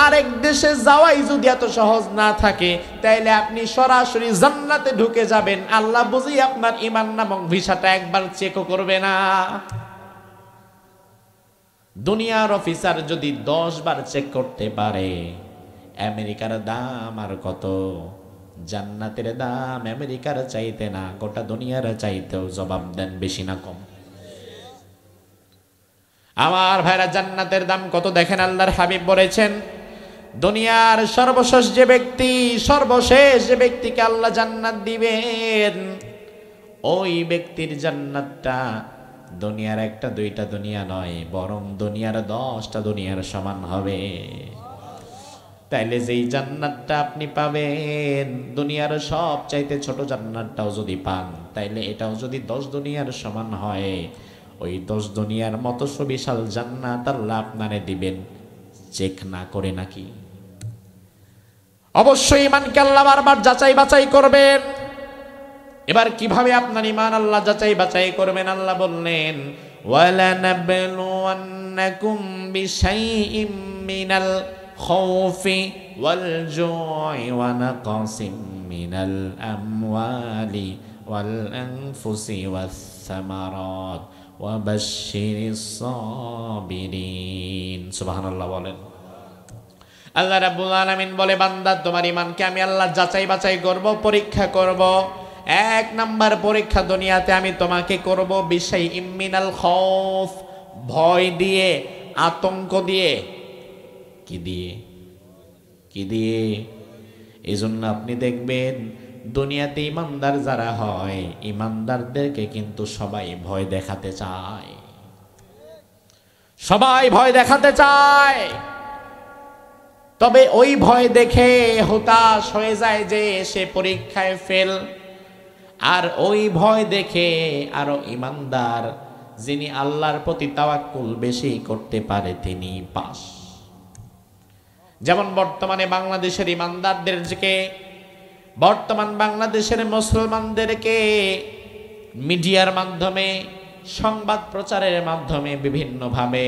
আরেক দেশে যাওয়াই যদি এত সহজ না থাকে, তাইলে আপনি সরাসরি জান্নাতে ঢুকে যাবেন, আল্লাহ বুঝি আপনার ঈমান নামক ভিসাটা একবার চেকও করবে না। দুনিয়ার অফিসার যদি 10 বার চেক করতে পারে, আমেরিকার দাম আর কত? জান্নাতের দাম আমেরিকার চাইতে না, গোটা দুনিয়ার চাইতেও জবাব দেন বেশি না কম? আমার ভাইরা জান্নাতের দাম কত দেখেন, আল্লাহর হাবিব বলেছেন দুনিয়ার সর্বশেষ যে ব্যক্তিকে আল্লাহ জান্নাত দিবেন, ওই ব্যক্তির জান্নাতটা দুনিয়ার 1টা 2টা দুনিয়া নয়, বরং দুনিয়ার 10টা দুনিয়ার সমান হবে। তাইলে যেই জান্নাতটা আপনি পাবেন, দুনিয়ার সব চাইতে ছোট জান্নাতটাও যদি পান, তাইলে এটাও যদি 10 দুনিয়ার সমান হয়, ওই 10 দুনিয়ার মতো সুবিশাল জান্নাত আল্লাহ আপনারে দিবেন, চেক না করে নাকি? অবশ্যই ঈমানকে আল্লাহ বারবার যাচাই বাছাই করবেন। এবার কিভাবে আপনার ঈমান আল্লাহ যাচাই বাছাই করবেন? আল্লাহ বললেন ওয়ালানাবলুওয়ান্নাকুম বিশাইইম মিনাল খাউফি ওয়াল জুই ওয়া নাকসিম মিনাল আমওয়ালি والأنفس والثمرات وبشر الصابرين سبحان الله বলেন আল্লাহ রাব্বুল আলামিন বলে বান্দা তোমার ঈমানকে আমি আল্লাহ যাচাই বাছাই করব পরীক্ষা করব এক নাম্বার পরীক্ষা দুনিয়াতে আমি তোমাকে করব বিশাই মিনাল খৌফ ভয় দিয়ে আতঙ্ক দিয়ে কি দিয়ে এজন্য আপনি দেখবেন দুনিয়াতে ইমানদার যারা হয় ইমানদারদেরকে কিন্তু সবাই ভয় দেখাতে চায় তবে ওই ভয় দেখে হতাশ হয়ে যায় যে সে পরীক্ষায় ফেল আর ওই ভয় দেখে আরো ইমানদার যিনি আল্লাহর প্রতি তাওয়াক্কুল বেশি করতে পারে তিনি পাস যেমন বর্তমানে বাংলাদেশের ইমানদারদেরকে বর্তমান বাংলাদেশের মুসলমানদেরকে মিডিয়ার মাধ্যমে সংবাদ প্রচারের মাধ্যমে বিভিন্নভাবে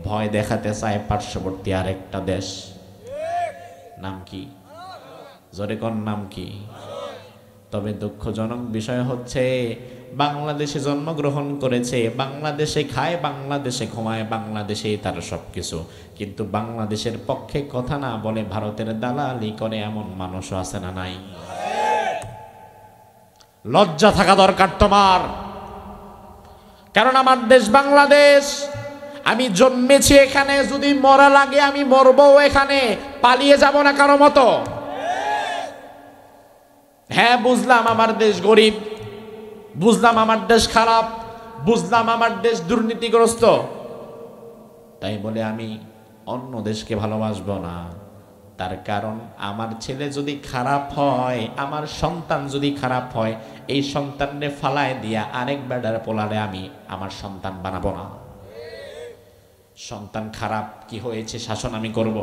ভয় দেখাতে চায় পার্শ্ববর্তী আরেকটা দেশ নাম কি জোরে কোন নাম কি তবে দুঃখজনক বিষয় হচ্ছে বাংলাদেশে জন্মগ্রহণ করেছে বাংলাদেশে খায় বাংলাদেশে ঘুমায় বাংলাদেশেই তার সবকিছু কিন্তু বাংলাদেশের পক্ষে কথা না বলে ভারতের দালালি করে এমন মানুষও আছে না নাই লজ্জা থাকা দরকার তোমার কারণ আমার দেশ বাংলাদেশ আমি জন্মেছি এখানে যদি মরা লাগে আমি মরবো এখানে পালিয়ে যাব না কারো মতো হ্যাঁ বুঝলাম আমার দেশ গরিব বুঝলাম আমার দেশ খারাপ বুঝলাম আমার দেশ দুর্নীতিগ্রস্ত তাই বলে আমি অন্য দেশকে ভালোবাসবো না তার কারণ আমার ছেলে যদি খারাপ হয় আমার সন্তান যদি খারাপ হয় এই সন্তানকে ফালায় দিয়া আরেক বেডার পোলারে আমি আমার সন্তান বানাবো না সন্তান খারাপ কি হয়েছে শাসন আমি করব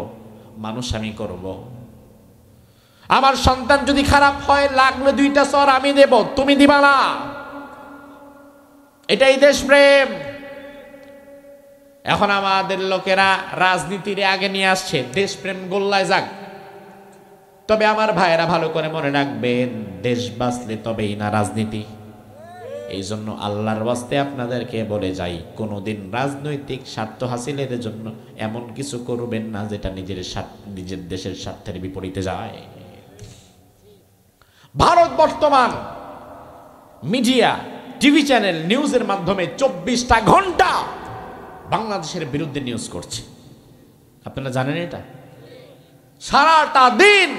মানুষ আমি করব আমার সন্তান যদি খারাপ হয় লাগলে দুইটা চর আমি দেব তুমি দিবা না এটাই দেশপ্রেম এখন আমাদের লোকেরা রাজনীতির আগে নিয়ে আসছে দেশপ্রেম গোল্লায় যাক তবে আমার ভাইয়েরা ভালো করে মনে রাখবেন দেশ বাঁচলে তবেই না রাজনীতি এই জন্য আল্লাহর ওয়াস্তে আপনাদেরকে বলে যাই কোনোদিন রাজনৈতিক স্বার্থ হাসিলের জন্য এমন কিছু করবেন না যেটা নিজের দেশের স্বার্থের বিপরীতে যায় ভারত বর্তমান মিডিয়া টিভি চ্যানেল নিউজের মাধ্যমে 24টা ঘন্টা বাংলাদেশের বিরুদ্ধে নিউজ করছে আপনারা জানেন এটা সারাটা দিন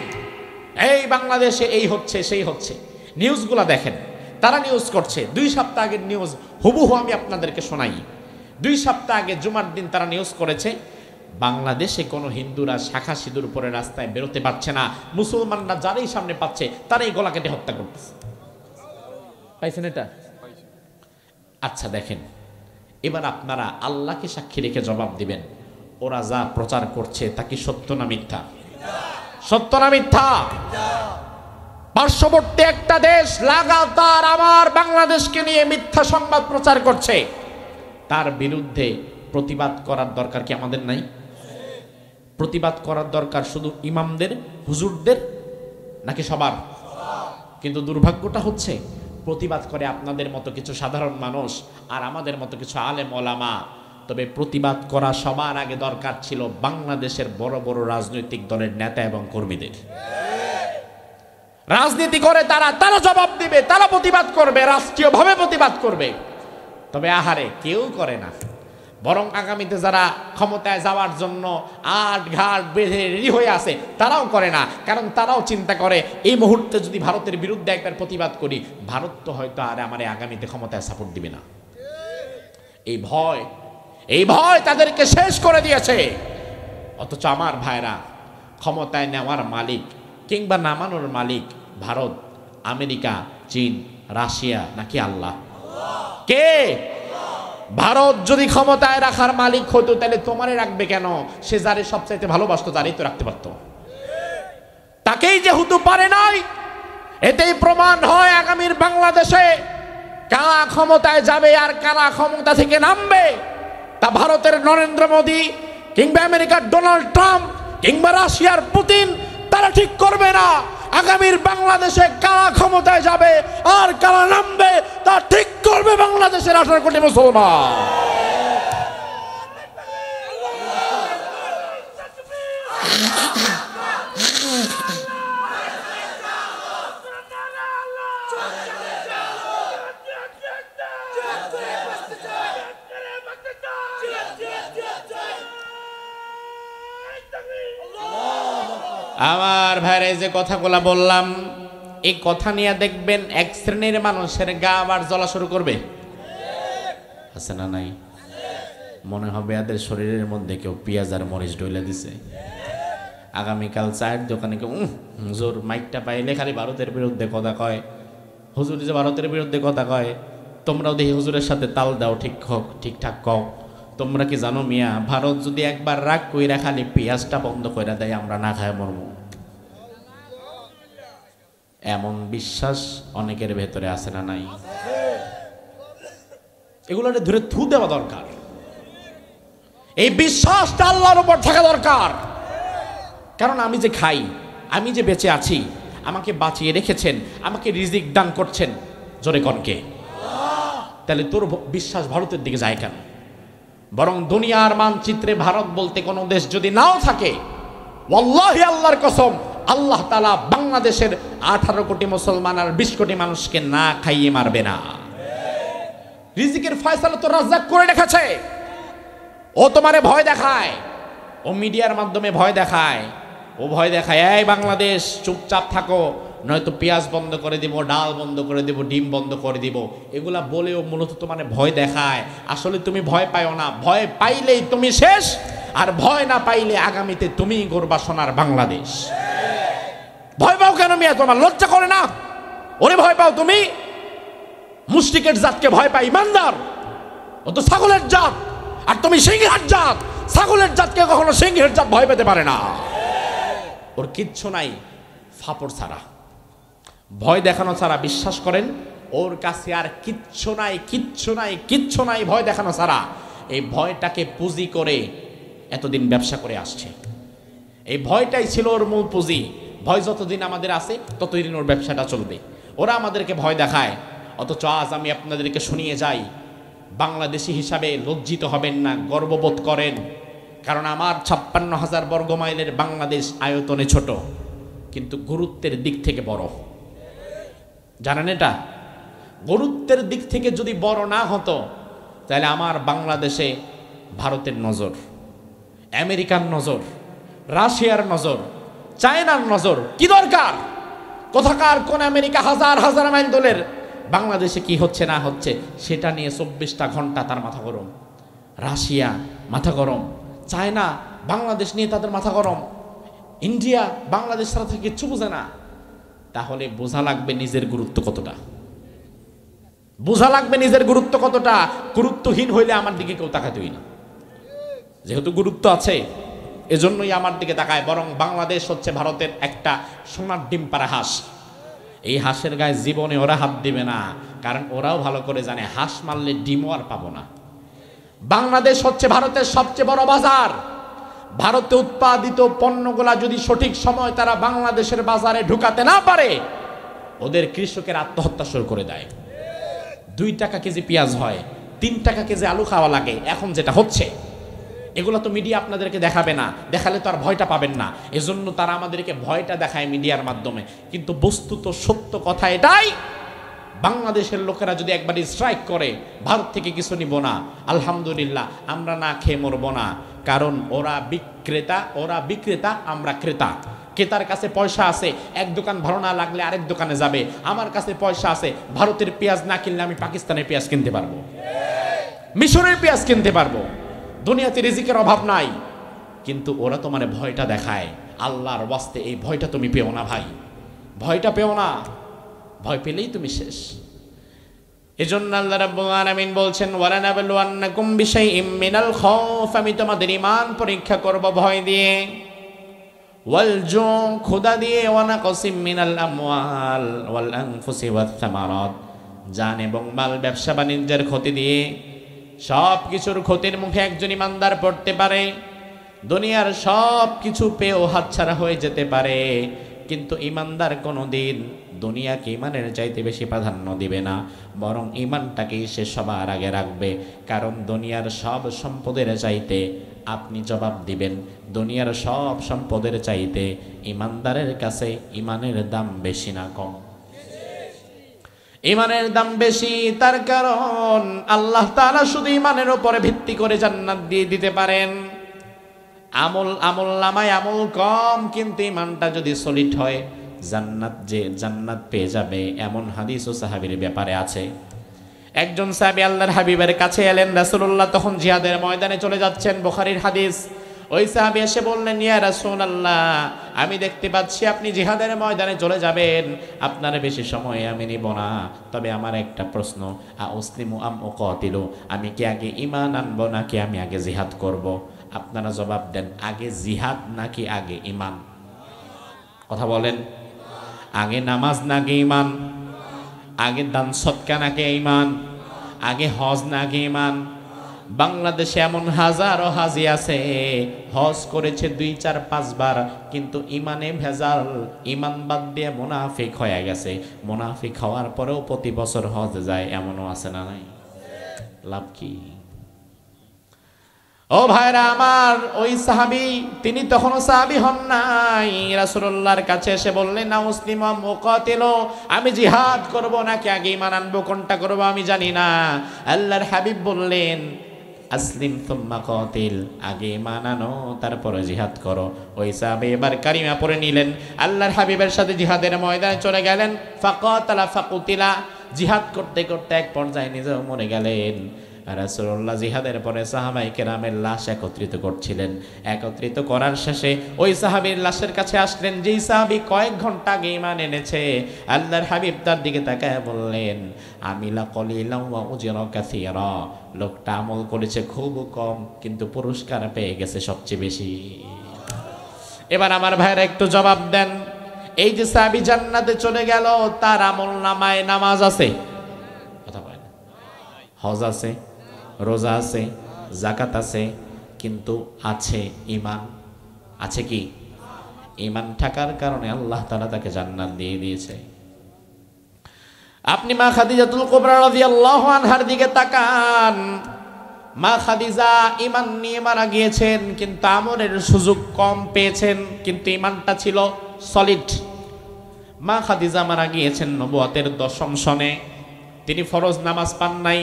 এই বাংলাদেশে এই হচ্ছে সেই হচ্ছে নিউজগুলো দেখেন তারা নিউজ করছে 2 সপ্তাহ আগের নিউজ হুবহু আমি আপনাদেরকে শোনাই 2 সপ্তাহ আগে জুমার দিন তারা নিউজ করেছে বাংলাদেশে কোনো হিন্দুরা শাখা সিঁদুর পরে রাস্তায় বেরোতে পারছে না মুসলমানরা যারাই সামনে পাচ্ছে তারাই গলা কেটে হত্যা করতেছে পাইছেন এটা আচ্ছা দেখেন এবার আপনারা আল্লাহকে সাক্ষী রেখে জবাব দিবেন ওরা যা প্রচার করছে তা কি সত্য না মিথ্যা সত্য না মিথ্যা পার্শ্ববর্তী একটা দেশ লাগাতার আমার বাংলাদেশকে নিয়ে মিথ্যা সংবাদ প্রচার করছে তার বিরুদ্ধে প্রতিবাদ করার দরকার কি আমাদের নাই প্রতিবাদ করার দরকার শুধু ইমামদের হুজুরদের নাকি সবার কিন্তু দুর্ভাগ্যটা হচ্ছে প্রতিবাদ করে আপনাদের মতো কিছু সাধারণ মানুষ আর আমাদের মতো কিছু আলেম ওলামা তবে প্রতিবাদ করা সবার আগে দরকার ছিল বাংলাদেশের বড় বড় রাজনৈতিক দলের নেতা এবং কর্মীদের রাজনীতি করে তারা জবাব দিবে তারা প্রতিবাদ করবে রাষ্ট্রীয়ভাবে প্রতিবাদ করবে তবে আহারে কেউ করে না বরং আগামীতে যারা ক্ষমতায় যাওয়ার জন্য আট ঘাট বেঁধে রেডি হয়ে আছে তারাও করে না কারণ তারাও চিন্তা করে এই মুহূর্তে যদি ভারতের বিরুদ্ধে একবার প্রতিবাদ করি ভারত তো হয়তো আর আমার আগামীতে ক্ষমতায় সাপোর্ট দিবে না এই ভয় তাদেরকে শেষ করে দিয়েছে অথচ আমার ভাইরা ক্ষমতায় নেওয়ার মালিক কিংবা নামানোর মালিক ভারত আমেরিকা চীন রাশিয়া নাকি আল্লাহ কে ভারত যদি ক্ষমতায় রাখার মালিক হতো তাহলে তোমারে রাখবে কেন সে যারে সবচাইতে ভালোবাসতো তারই তো রাখতে পারতো তাকেই যেহেতু পারে নাই এতেই প্রমাণ হয় আগামীর বাংলাদেশে কারা ক্ষমতায় যাবে আর কারা ক্ষমতা থেকে নামবে তা ভারতের নরেন্দ্র মোদী কিংবা আমেরিকার ডোনাল্ড ট্রাম্প কিংবা রাশিয়ার পুতিন তারা ঠিক করবে না আগামীর বাংলাদেশে কারা ক্ষমতায় যাবে আর কারা নামবে তা ঠিক করবে বাংলাদেশের 18 কোটি মুসলমান। আমার ভাইরে যে কথাগুলা বললাম, এই কথা নিয়ে দেখবেন এক শ্রেণীর মানুষের গা আবার জ্বলা শুরু করবে। আছে না নাই? মনে হবে এদের শরীরের মধ্যে কেউ পেঁয়াজ আর মরিচ ডইলা দিছে। আগামীকাল চায়ের দোকানে কেউ হুজুর মাইকটা পাইলে খালি ভারতের বিরুদ্ধে কথা কয়, হুজুর যে ভারতের বিরুদ্ধে কথা কয়, তোমরাও দেখি হুজুরের সাথে তাল দাও, ঠিকঠাক কও। তোমরা কি জানো মিয়া, ভারত যদি একবার রাগ কইরা খালি পেঁয়াজটা বন্ধ কইরা দেয়, আমরা না খায় মরমু। এমন বিশ্বাস অনেকের ভেতরে আছে না নাই? এগুলোকে ধরে থু দেওয়া দরকার। এই বিশ্বাসটা আল্লাহর উপর থাকা দরকার। কারণ আমি যে খাই, আমি যে বেঁচে আছি, আমাকে বাঁচিয়ে রেখেছেন, আমাকে রিজিক দান করছেন, জোরে কনকে। তাহলে তোর বিশ্বাস ভারতের দিকে যায় কেন? বরং দুনিয়ার মানচিত্রে ভারত বলতে কোনো দেশ যদি নাও থাকে, ওয়াল্লাহি আল্লাহর কসম, আল্লাহ তাআলা বাংলাদেশের 18 কোটি মুসলমান আর 20 কোটি মানুষকে না খাইয়ে মারবে না। রিজিকের ফয়সালা তো রাজ্জাক করে রেখেছে। ও তোমারে ভয় দেখায়, ও মিডিয়ার মাধ্যমে ভয় দেখায়, ও ভয় দেখায় এই বাংলাদেশ চুপচাপ থাকো, নয়তো পেঁয়াজ বন্ধ করে দিব, ডাল বন্ধ করে দিব, ডিম বন্ধ করে দিব। এগুলা বলেও মূলত তোমার ভয় দেখায়। আসলে তুমি ভয় পাইও না, ভয় পাইলেই তুমি শেষ। আর ভয় না পাইলে আগামীতে তুমি গড়বা সোনার বাংলাদেশ। ভয় পাও কেন মিয়া? তোমার লজ্জা করে না? ওরে ভয় পাও তুমি? মুশরিকের জাতকে ভয় পায় ইমানদার, ও তো ছাগলের জাত, আর তুমি সিংহের জাত। ছাগলের জাতকে কখনো সিংহের জাত ভয় পেতে পারে না। ওর কিচ্ছু নাই ফাপড় ছাড়া, ভয় দেখানো ছাড়া। বিশ্বাস করেন, ওর কাছে আর কিচ্ছু নাই, কিচ্ছু নাই, কিচ্ছু নাই ভয় দেখানো ছাড়া। এই ভয়টাকে পুঁজি করে এতদিন ব্যবসা করে আসছে। এই ভয়টাই ছিল ওর মূল পুঁজি। ভয় যতদিন আমাদের আছে ততদিন ওর ব্যবসাটা চলবে। ওরা আমাদেরকে ভয় দেখায়, অথচ আজ আমি আপনাদেরকে শুনিয়ে যাই, বাংলাদেশি হিসাবে লজ্জিত হবেন না, গর্ববোধ করেন। কারণ আমার 56,000 বর্গ মাইলের বাংলাদেশ আয়তনে ছোট, কিন্তু গুরুত্বের দিক থেকে বড়। জানেন এটা? গুরুত্বের দিক থেকে যদি বড় না হতো, তাহলে আমার বাংলাদেশে ভারতের নজর, আমেরিকার নজর, রাশিয়ার নজর, চায়নার নজর কি দরকার? কোথাকার কোন আমেরিকা হাজার হাজার মাইল দূরের বাংলাদেশে কি হচ্ছে না হচ্ছে সেটা নিয়ে 24টা ঘন্টা তার মাথা গরম। রাশিয়া মাথা গরম, চায়না বাংলাদেশ নিয়ে তাদের মাথা গরম, ইন্ডিয়া বাংলাদেশ ছাড়া থেকে কিচ্ছু বোঝে না। তাহলে বোঝা লাগবে নিজের গুরুত্ব কতটা, বোঝা লাগবে নিজের গুরুত্ব কতটা। গুরুত্বহীন হইলে আমার দিকে কেউ তাকাতেই না। যেহেতু গুরুত্ব আছে, এজন্যই আমার দিকে তাকায়। বরং বাংলাদেশ হচ্ছে ভারতের একটা সোনার ডিম পাড়া হাঁস। এই হাঁসের গায়ে জীবনে ওরা হাত দিবে না, কারণ ওরাও ভালো করে জানে হাঁস মারলে ডিমও আর পাবো না। বাংলাদেশ হচ্ছে ভারতের সবচেয়ে বড় বাজার। ভারতে উৎপাদিত পণ্যগুলা যদি সঠিক সময় তারা বাংলাদেশের বাজারে ঢুকাতে না পারে, ওদের কৃষকের আত্মহত্যা শুরু করে দেয়। 2 টাকা কেজি পেঁয়াজ হয়, 3 টাকা কেজি আলু খাওয়া লাগে। এখন যেটা হচ্ছে, এগুলো তো মিডিয়া আপনাদেরকে দেখাবে না, দেখালে তো আর ভয়টা পাবেন না। এজন্য তারা আমাদেরকে ভয়টা দেখায় মিডিয়ার মাধ্যমে। কিন্তু বস্তুত সত্য কথা এটাই, বাংলাদেশের লোকেরা যদি একবার স্ট্রাইক করে ভারত থেকে কিছু নিব না, আলহামদুলিল্লাহ আমরা না খেয়ে মরব না। কারণ ওরা বিক্রেতা, আমরা ক্রেতা। ক্রেতার কাছে পয়সা আছে, এক দোকান ভালো না লাগলে আরেক দোকানে যাবে। আমার কাছে পয়সা আছে, ভারতের পেঁয়াজ না কিনলে আমি পাকিস্তানের পেঁয়াজ কিনতে পারবো, মিশরের পেঁয়াজ কিনতে পারবো। দুনিয়াতে রিজিকের অভাব নাই। কিন্তু ওরা তোমার ভয়টা দেখায়। আল্লাহর ওয়াস্তে এই ভয়টা তুমি পেও না ভাই, ভয়টা পেও না। ভয় পেলেই তুমি শেষ। এজন্য আল্লাহ রাব্বুল আলামিন বলছেন, ওয়ালানাবলুওয়ান্নাকুম বিশাইইম মিনাল খাউফ, আমি তোমাদের ঈমান পরীক্ষা করব ভয় দিয়ে, ওয়াল জু, ক্ষুধা দিয়ে, ওয়া নাকসিম মিনাল আমওয়াল ওয়াল আনফুসি ওয়াত থামারাত, জান এবং মাল, ব্যবসা বাণিজ্যের ক্ষতি দিয়ে। সব কিছুর ক্ষতির মুখে একজন ইমানদার পড়তে পারে। দুনিয়ার সব কিছু পেয়েও হাতছাড়া হয়ে যেতে পারে, কিন্তু ইমানদার কোনোদিন দুনিয়াকে ইমানের চাইতে বেশি প্রাধান্য দিবে না, বরং ইমানটাকেই সে সবার আগে রাখবে। কারণ দুনিয়ার সব সম্পদের চাইতে আপনি জবাব দিবেন, দুনিয়ার সব সম্পদের চাইতে ইমানদারের কাছে ইমানের দাম বেশি না কম? ইমানের দাম বেশি। তার কারণ আল্লাহ তাআলা শুধু ইমানের উপরে ভিত্তি করে জান্নাত দিয়ে দিতে পারেন। আমল নামায় আমল কম, কিন্তু ইমানটা যদি সলিড হয় জান্নাত পেয়ে যাবে। এমন হাদিস ও সাহাবীর ব্যাপারে আছে। একজন সাহাবী আল্লাহর হাবিবের কাছে এলেন, রাসূলুল্লাহ তখন জিহাদের ময়দানে চলে যাচ্ছেন, বুখারীর হাদিস। ওই সাহাবী এসে বললেন, ইয়া রাসূলুল্লাহ, আমি দেখতে পাচ্ছি আপনি জিহাদের ময়দানে চলে যাবেন, আপনার বেশি সময় আমি নিব না, তবে আমার একটা প্রশ্ন, আউসলিমু আম উকাতিলু, আমি কি আগে ঈমান আনবো নাকি আমি আগে জিহাদ করব? আপনারা জবাব দেন, আগে জিহাদ নাকি আগে ঈমান? কথা বলেন। আগে নামাজ নাকি ঈমান? আগে দান সদকা নাকি ঈমান? আগে হজ নাকি ঈমান? বাংলাদেশে এমন হাজারো হাজি আছে, হজ করেছে 2, 4, 5 বার, কিন্তু ইমানে ভেজাল, ইমান বাদ দিয়ে মুনাফিক হয়ে গেছে। মুনাফিক হওয়ার পরেও প্রতি বছর হজে যায়, এমনও আছে না নাই? লাভ কি? ও ভাইরা আমার, ওই সাহাবী তিনি তখনও সাহাবী হন নাই, রাসূলুল্লাহর কাছে এসে বললেন, না মুসলিম মুকাতিলু, আমি জিহাদ করব নাকি আগে ঈমান আনবো, কোনটা করব আমি জানি না। আল্লাহর হাবিব বললেন, আসলিম সুম্মা কাতিল, আগে ঈমান আনো তারপরে জিহাদ করো। ওই সাহাবী এবার কালিমা পড়ে নিলেন, আল্লাহর হাবিবের সাথে জিহাদের ময়দানে চলে গেলেন। ফাকাতালা ফাকুতিলা, জিহাদ করতে করতে এক পর্যায়ে নিজেও মরে গেলেন। রাসূলুল্লাহ জিহাদের পরে সাহাবায়ে কেরামের লাশ একত্রিত করছিলেন। একত্রিত করার শেষে ওই সাহাবীর লাশের কাছে আসলেন, যেই সাহাবী কয়েক ঘন্টা আগে ঈমান এনেছে। আল্লাহর হাবিব তার দিকে তাকায় বললেন, আমিলা কলিলাম ওয়া উজরা কাসীরা, লোকটা আমল করেছে খুব কম, কিন্তু পুরস্কার পেয়ে গেছে সবচেয়ে বেশি। এবার আমার ভাইরা একটু জবাব দেন, এই যে সাহাবী জান্নাতে চলে গেল, তার আমল নামায় নামাজ আছে? কথা বলেন। হজ আছে, রোজা আছে, যাকাত আছে, কিন্তু আছে ঈমান। আছে কি? ঈমান থাকার কারণে আল্লাহ তাআলা তাকে জান্নাত দিয়ে দিয়েছে। আপনি মা খাদিজাতুল কুবরা রাদিয়াল্লাহু আনহার দিকে তাকান। মা খাদিজা ঈমান নিয়ে মারা গিয়েছেন, কিন্তু আমলের সুযোগ কম পেয়েছেন, কিন্তু ঈমানটা ছিল সলিড। মা খাদিজা মারা গিয়েছেন নবুয়তের 10ম সনে। তিনি ফরজ নামাজ পান নাই,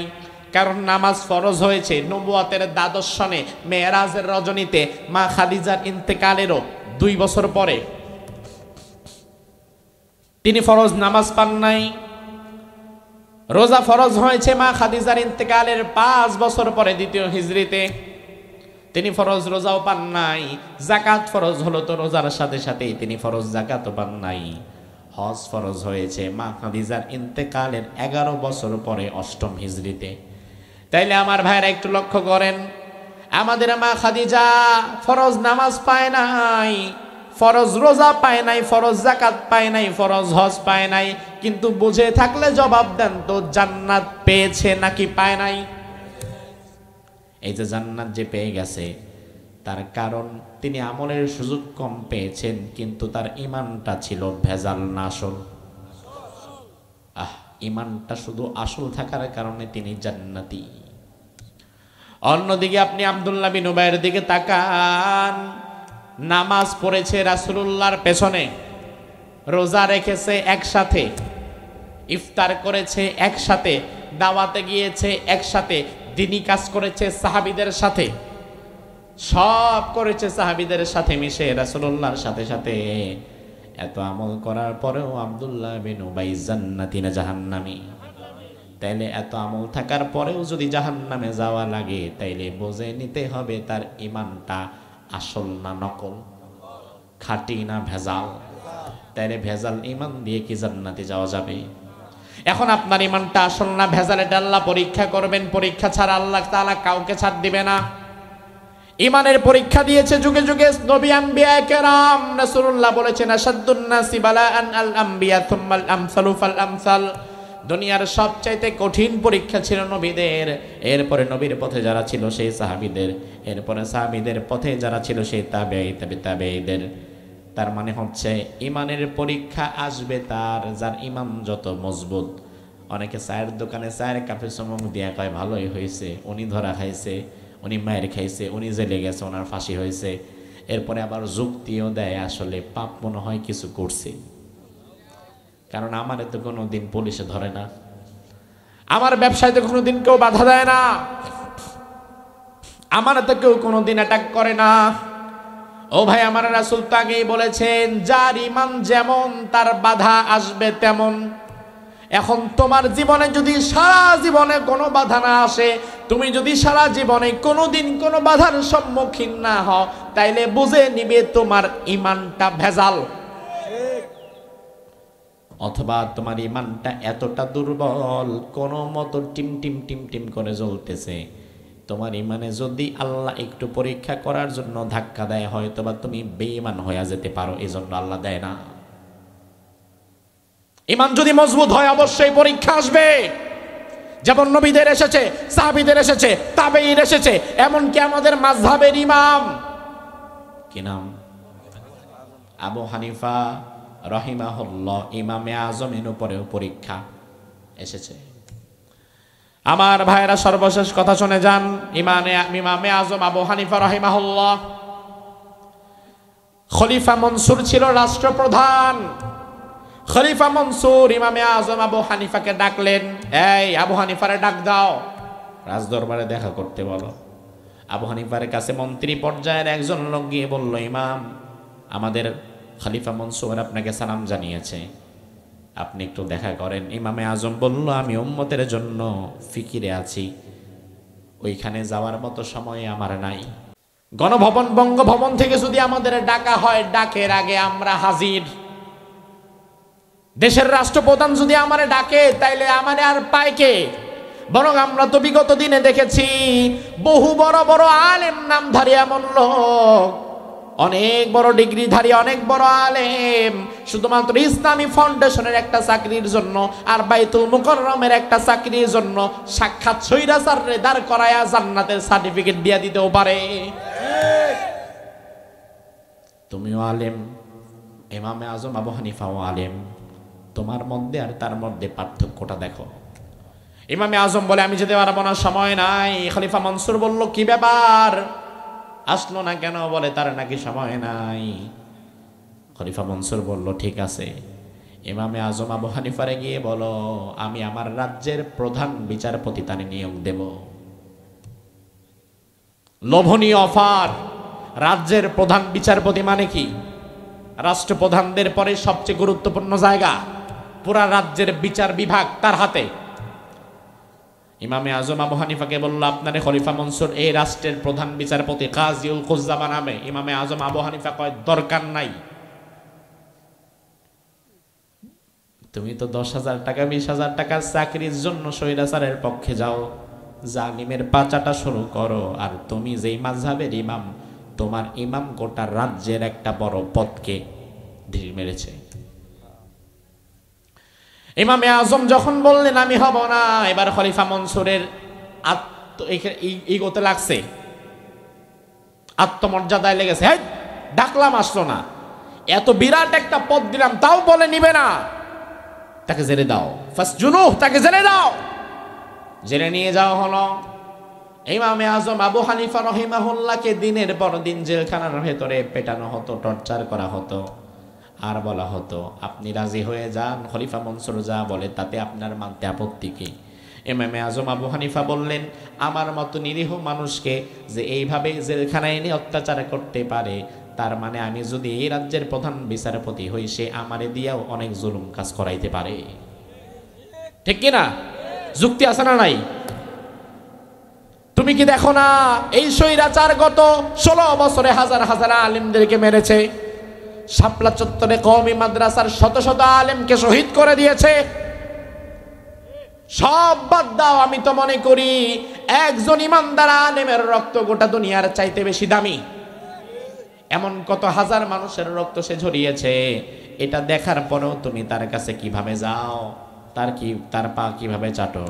কারণ নামাজ ফরজ হয়েছে নবুয়তের 12 সনে, মেরাজের রজনীতে, মা খাদিজার ইন্তেকালেরও 2 বছর পরে। তিনি ফরজ নামাজ পান নাই। রোজা ফরজ হয়েছে মা খাদিজার ইন্তেকালের 5 বছর পরে, 2য় হিজরিতে। তিনি ফরজ রোজাও পান নাই। যাকাত ফরজ হলো তো রোজার সাথে সাথেই তিনি ফরজ যাকাতও পান নাই। হজ ফরজ হয়েছে মা খাদিজার ইন্তেকালের 11 বছর পরে, 8ম হিজরিতে। তাইলে আমার ভাইরা একটু লক্ষ্য করেন, আমাদের মা খাদিজা ফরজ নামাজ পায় নাই, ফরজ রোজা পায় নাই, ফরজ যাকাত পায় নাই, ফরজ হজ পায় নাই, কিন্তু বুঝে থাকলে জবাব দেন তো, জান্নাত পেয়েছে নাকি পায় নাই? এই যে জান্নাত যে পেয়ে গেছে, তার কারণ তিনি আমলের সুযোগ কম পেয়েছেন, কিন্তু তার ঈমানটা ছিল ভেজাল না আসল। ঈমানটা শুধু আসল থাকার কারণে তিনি জান্নাতি। অন্যদিকে আপনি আব্দুল্লাহ বিন উবাইয়ের দিকে তাকান। নামাজ পড়েছে রাসূলুল্লাহর পেছনে, রোজা রেখেছে একসাথে, ইফতার করেছে একসাথে, দাওয়াতে গিয়েছে একসাথে, দ্বীনি কাজ করেছে সাহাবীদের সাথে, সব করেছে সাহাবীদের সাথে মিশে রাসূলুল্লাহর সাথে সাথে। এত আমল করার পরেও আব্দুল্লাহ বিন উবাই জান্নাতি না জাহান্নামী? তাইলে এত আমল থাকার পরেও যদি জাহান্নামে যাওয়া লাগে, তাইলে বুঝে নিতে হবে তার ঈমানটা আসল না নকল, খাঁটি না ভেজাল। তাইলে ভেজাল ঈমান দিয়ে কি জান্নাতে যাওয়া যাবে? এখন আপনার ঈমানটা আসল না ভেজাল, এটা আল্লাহ পরীক্ষা করবেন। পরীক্ষা ছাড়া আল্লাহ তাআলা কাউকে ছাড় দিবে না। ঈমানের পরীক্ষা দিয়েছে যুগে যুগে নবী আম্বিয়া কেরাম। রাসূলুল্লাহ বলেছেন, আশাদ্দুন নাসি বালাআন আল আম্বিয়া থুম্মাল আমসালু ফাল আমসাল। দুনিয়ার সবচাইতে কঠিন পরীক্ষা ছিল নবীদের, এরপরে নবীর পথে যারা ছিল সেই সাহাবীদের, এরপরে সাহাবীদের পথে যারা ছিল সেই তাবেঈদের। তার মানে হচ্ছে ইমানের পরীক্ষা আসবে তার যার ইমান যত মজবুত। অনেকে চায়ের দোকানে চায়ের কাপে চমক দিয়া কয় ভালোই হয়েছে, উনি ধরা খাইছে, উনি মায়ের খাইছে, উনি জেলে গেছে, ওনার ফাঁসি হয়েছে। এরপরে আবার যুক্তিও দেয় আসলে পাপ মনে হয় কিছু করছে, কারণ আমারে তো কোনো দিন পুলিশে ধরে না, আমার ব্যবসায় তো কোনো দিন কেউ বাধা দেয় না, আমার তো কেউ কোনোদিন অ্যাটাক করে না। ও ভাই, আমার রাসূল তো আগেই বলেছেন যার ইমান যেমন তার বাধা আসবে তেমন। এখন তোমার জীবনে যদি সারা জীবনে কোনো বাধা না আসে, তুমি যদি সারা জীবনে কোনোদিন কোনো বাধার সম্মুখীন না হও, তাইলে বুঝে নিবে তোমার ইমানটা ভেজাল, অথবা তোমার ইমানটা এতটা দুর্বল কোনো মতো টিম টিম টিম টিম করে জ্বলতেছে। তোমার ইমানে যদি আল্লাহ একটু পরীক্ষা করার জন্য ধাক্কা দেয়, হয়তো বা তুমি বেঈমান হয়ে যেতে পারো, এই জন্য আল্লাহ দেয় না। ইমান যদি মজবুত হয় অবশ্যই পরীক্ষা আসবে, যেমন নবীদের এসেছে, সাহাবীদের এসেছে, তাবেঈন এসেছে, এমনকি আমাদের মাযহাবের ইমাম কি নাম, আবু হানিফা রাহিমাহুল্লাহ, ইমামে আজমের উপরেও পরীক্ষা এসেছে। আমার ভাইরা সর্বশেষ কথা শুনে যান, ইমামে আজম আবু হানিফা রাহিমাহুল্লাহ খলিফা মনসুর ছিল রাষ্ট্রপ্রধান। খলিফা মনসুর ইমামে আজম আবু হানিফাকে ডাকলেন, এই আবু হানিফারে ডাক দাও, রাজদরবারে দেখা করতে বলো। আবু হানিফার কাছে মন্ত্রী পর্যায়ের একজন লোক গিয়ে বলল, ইমাম, আমাদের খলিফা মনসুর আপনাকে সালাম জানিয়েছে, আপনি একটু দেখা করেন। ইমামে আজম বলল, আমি উম্মতের জন্য ফিকিরে আছি, ওইখানে যাওয়ার মতো সময় আমার নাই। গণভবন বঙ্গভবন থেকে যদি আমাদের ডাকা হয়, ডাকের আগে আমরা হাজির। দেশের রাষ্ট্রপ্রধান যদি আমারে ডাকে, তাইলে আমারে আর পায় কে? বরং আমরা তো বিগত দিনে দেখেছি বহু বড় বড় আলেম নামধারী এমন লোক, অনেক বড় ডিগ্রিধারী, অনেক বড় আলেম, শুধুমাত্র ইসলামী ফাউন্ডেশনের একটা চাকরির জন্য আর বাইতুল মুকাররমের একটা চাকরির জন্য সাক্ষাৎ স্বৈরাচারে দাঁড় করায়া জান্নাতের সার্টিফিকেট দিয়ে দিতেও পারে। তুমিও আলেম, ইমামে আজম আবু হানিফাও আলেম, তোমার মধ্যে আর তার মধ্যে পার্থক্যটা দেখো। ইমামে আজম বলে, আমি যেতে পারবো না, সময় নাই। খলিফা মনসুর বলল, কি ব্যাপার, আসলো না কেন? বলে, তার নাকি সময় নাই। খলিফা মনসুর বলল, ঠিক আছে, ইমামে আজম আবু হানিফারে গিয়ে বলো আমি আমার রাজ্যের প্রধান বিচারপতি তার নিয়োগ দেব। লোভনীয় অফার। রাজ্যের প্রধান বিচারপতি মানে কি? রাষ্ট্রপ্রধানদের পরে সবচেয়ে গুরুত্বপূর্ণ জায়গা, পুরা রাজ্যের বিচার বিভাগ তার হাতে। ইমামে আজম আবু হানিফাকে বলল, আপনারে খলিফা মনসুর এই রাষ্ট্রের প্রধান বিচারপতি কাজীউল কুজ্জা বানাবে। ইমামে আজম আবু হানিফা কয়, দরকার নাই, তুমি তো 10,000 টাকা 20,000 টাকার চাকরির জন্য স্বৈরাচারের পক্ষে যাও, জালিমের পাচাটা শুরু করো। আর তুমি যেই মাযহাবের ইমাম, তোমার ইমাম গোটা রাজ্যের একটা বড় পদকে ঢিল মেরেছে। ইমামে আজম যখন বললেন আমি হব না, এবার খলিফা মনসুরের ইগোতে লাগছে, আত্মমর্যাদায় লেগেছে। হ্যাঁ, ডাকলাম আসলো না, এত বিরাট একটা পদ দিলাম তাও বলে নিবে না, তাকে জেলে দাও, ফাসজুনুহ, তাকে জেলে দাও। জেলে নিয়ে যাওয়া হলো। ইমামে আজম আবু হানিফা রাহিমাহুল্লাহকে দিনের পর দিন জেলখানার ভেতরে পেটানো হতো, টর্চার করা হতো, আর বলা হতো আপনি রাজি হয়ে যান, খলিফা মনসুর যা বলে তাতে আপনার মানতে আপত্তি কি? ইমামে আজম আবু হানিফা বললেন, আমার মতো নিরীহ মানুষকে যে এইভাবে জেলখানায় এনে অত্যাচার করতে পারে, তার মানে আমি যদি এই রাজ্যের প্রধান বিচারপতি হই, সে আমারে দিয়েও অনেক জুলুম কাজ করাইতে পারে। ঠিক কিনা? যুক্তি আছে না নাই? তুমি কি দেখো না এই স্বৈরাচার গত 16 বছরে হাজার হাজার আলেমদেরকে মেরেছে, শাপলা চত্বরে কওমি মাদ্রাসার শত শত আলেমকে শহীদ করে দিয়েছে। সব বাদ দাও, আমি তো মনে করি একজন ইমানদার আলেমের রক্ত গোটা দুনিয়ার চাইতে বেশি দামি। এমন কত হাজার মানুষের রক্ত সে ঝরিয়েছে, এটা দেখার পরেও তুমি তার কাছে কিভাবে যাও, তার পা কিভাবে চাটো?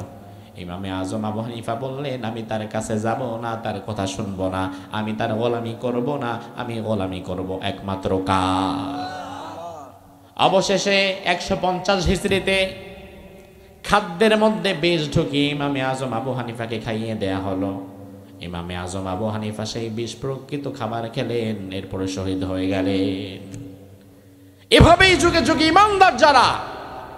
ইমামে আজম আবু হানিফা বললেন, আমি তার কাছে যাব না, তার কথা শুনবো না, আমি তার গোলামি করব না, আমি গোলামি করব একমাত্র কার। অবশেষে 150 হিজরিতে খাদ্যের মধ্যে বিষ ঢুকিয়ে ইমামে আজম আবু হানিফাকে খাইয়ে দেয়া হলো। ইমামে আজম আবু হানিফা সেই বিষ প্রকৃত খাবার খেলেন, এরপরে শহীদ হয়ে গেলেন। এভাবেই যুগে যুগে ইমানদার যারা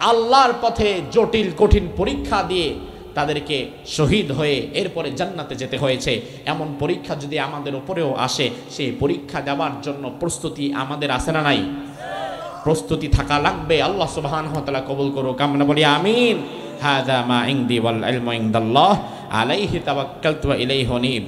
আল্লাহর পথে জটিল কঠিন পরীক্ষা দিয়ে তাদেরকে শহীদ হয়ে এরপরে জান্নাতে যেতে হয়েছে। এমন পরীক্ষা যদি আমাদের উপরেও আসে, সেই পরীক্ষা দেওয়ার জন্য প্রস্তুতি আমাদের আছে না নাই? প্রস্তুতি থাকা লাগবে। আল্লাহ সুবহানাহু ওয়া তাআলা কবুল করুক, আমরা বলি আমিন। হাযা মা ইনদি ওয়াল ইলমু ইনদাল্লাহ আলাইহি তাওয়াক্কালতু ওয়া ইলাইহি উনীব।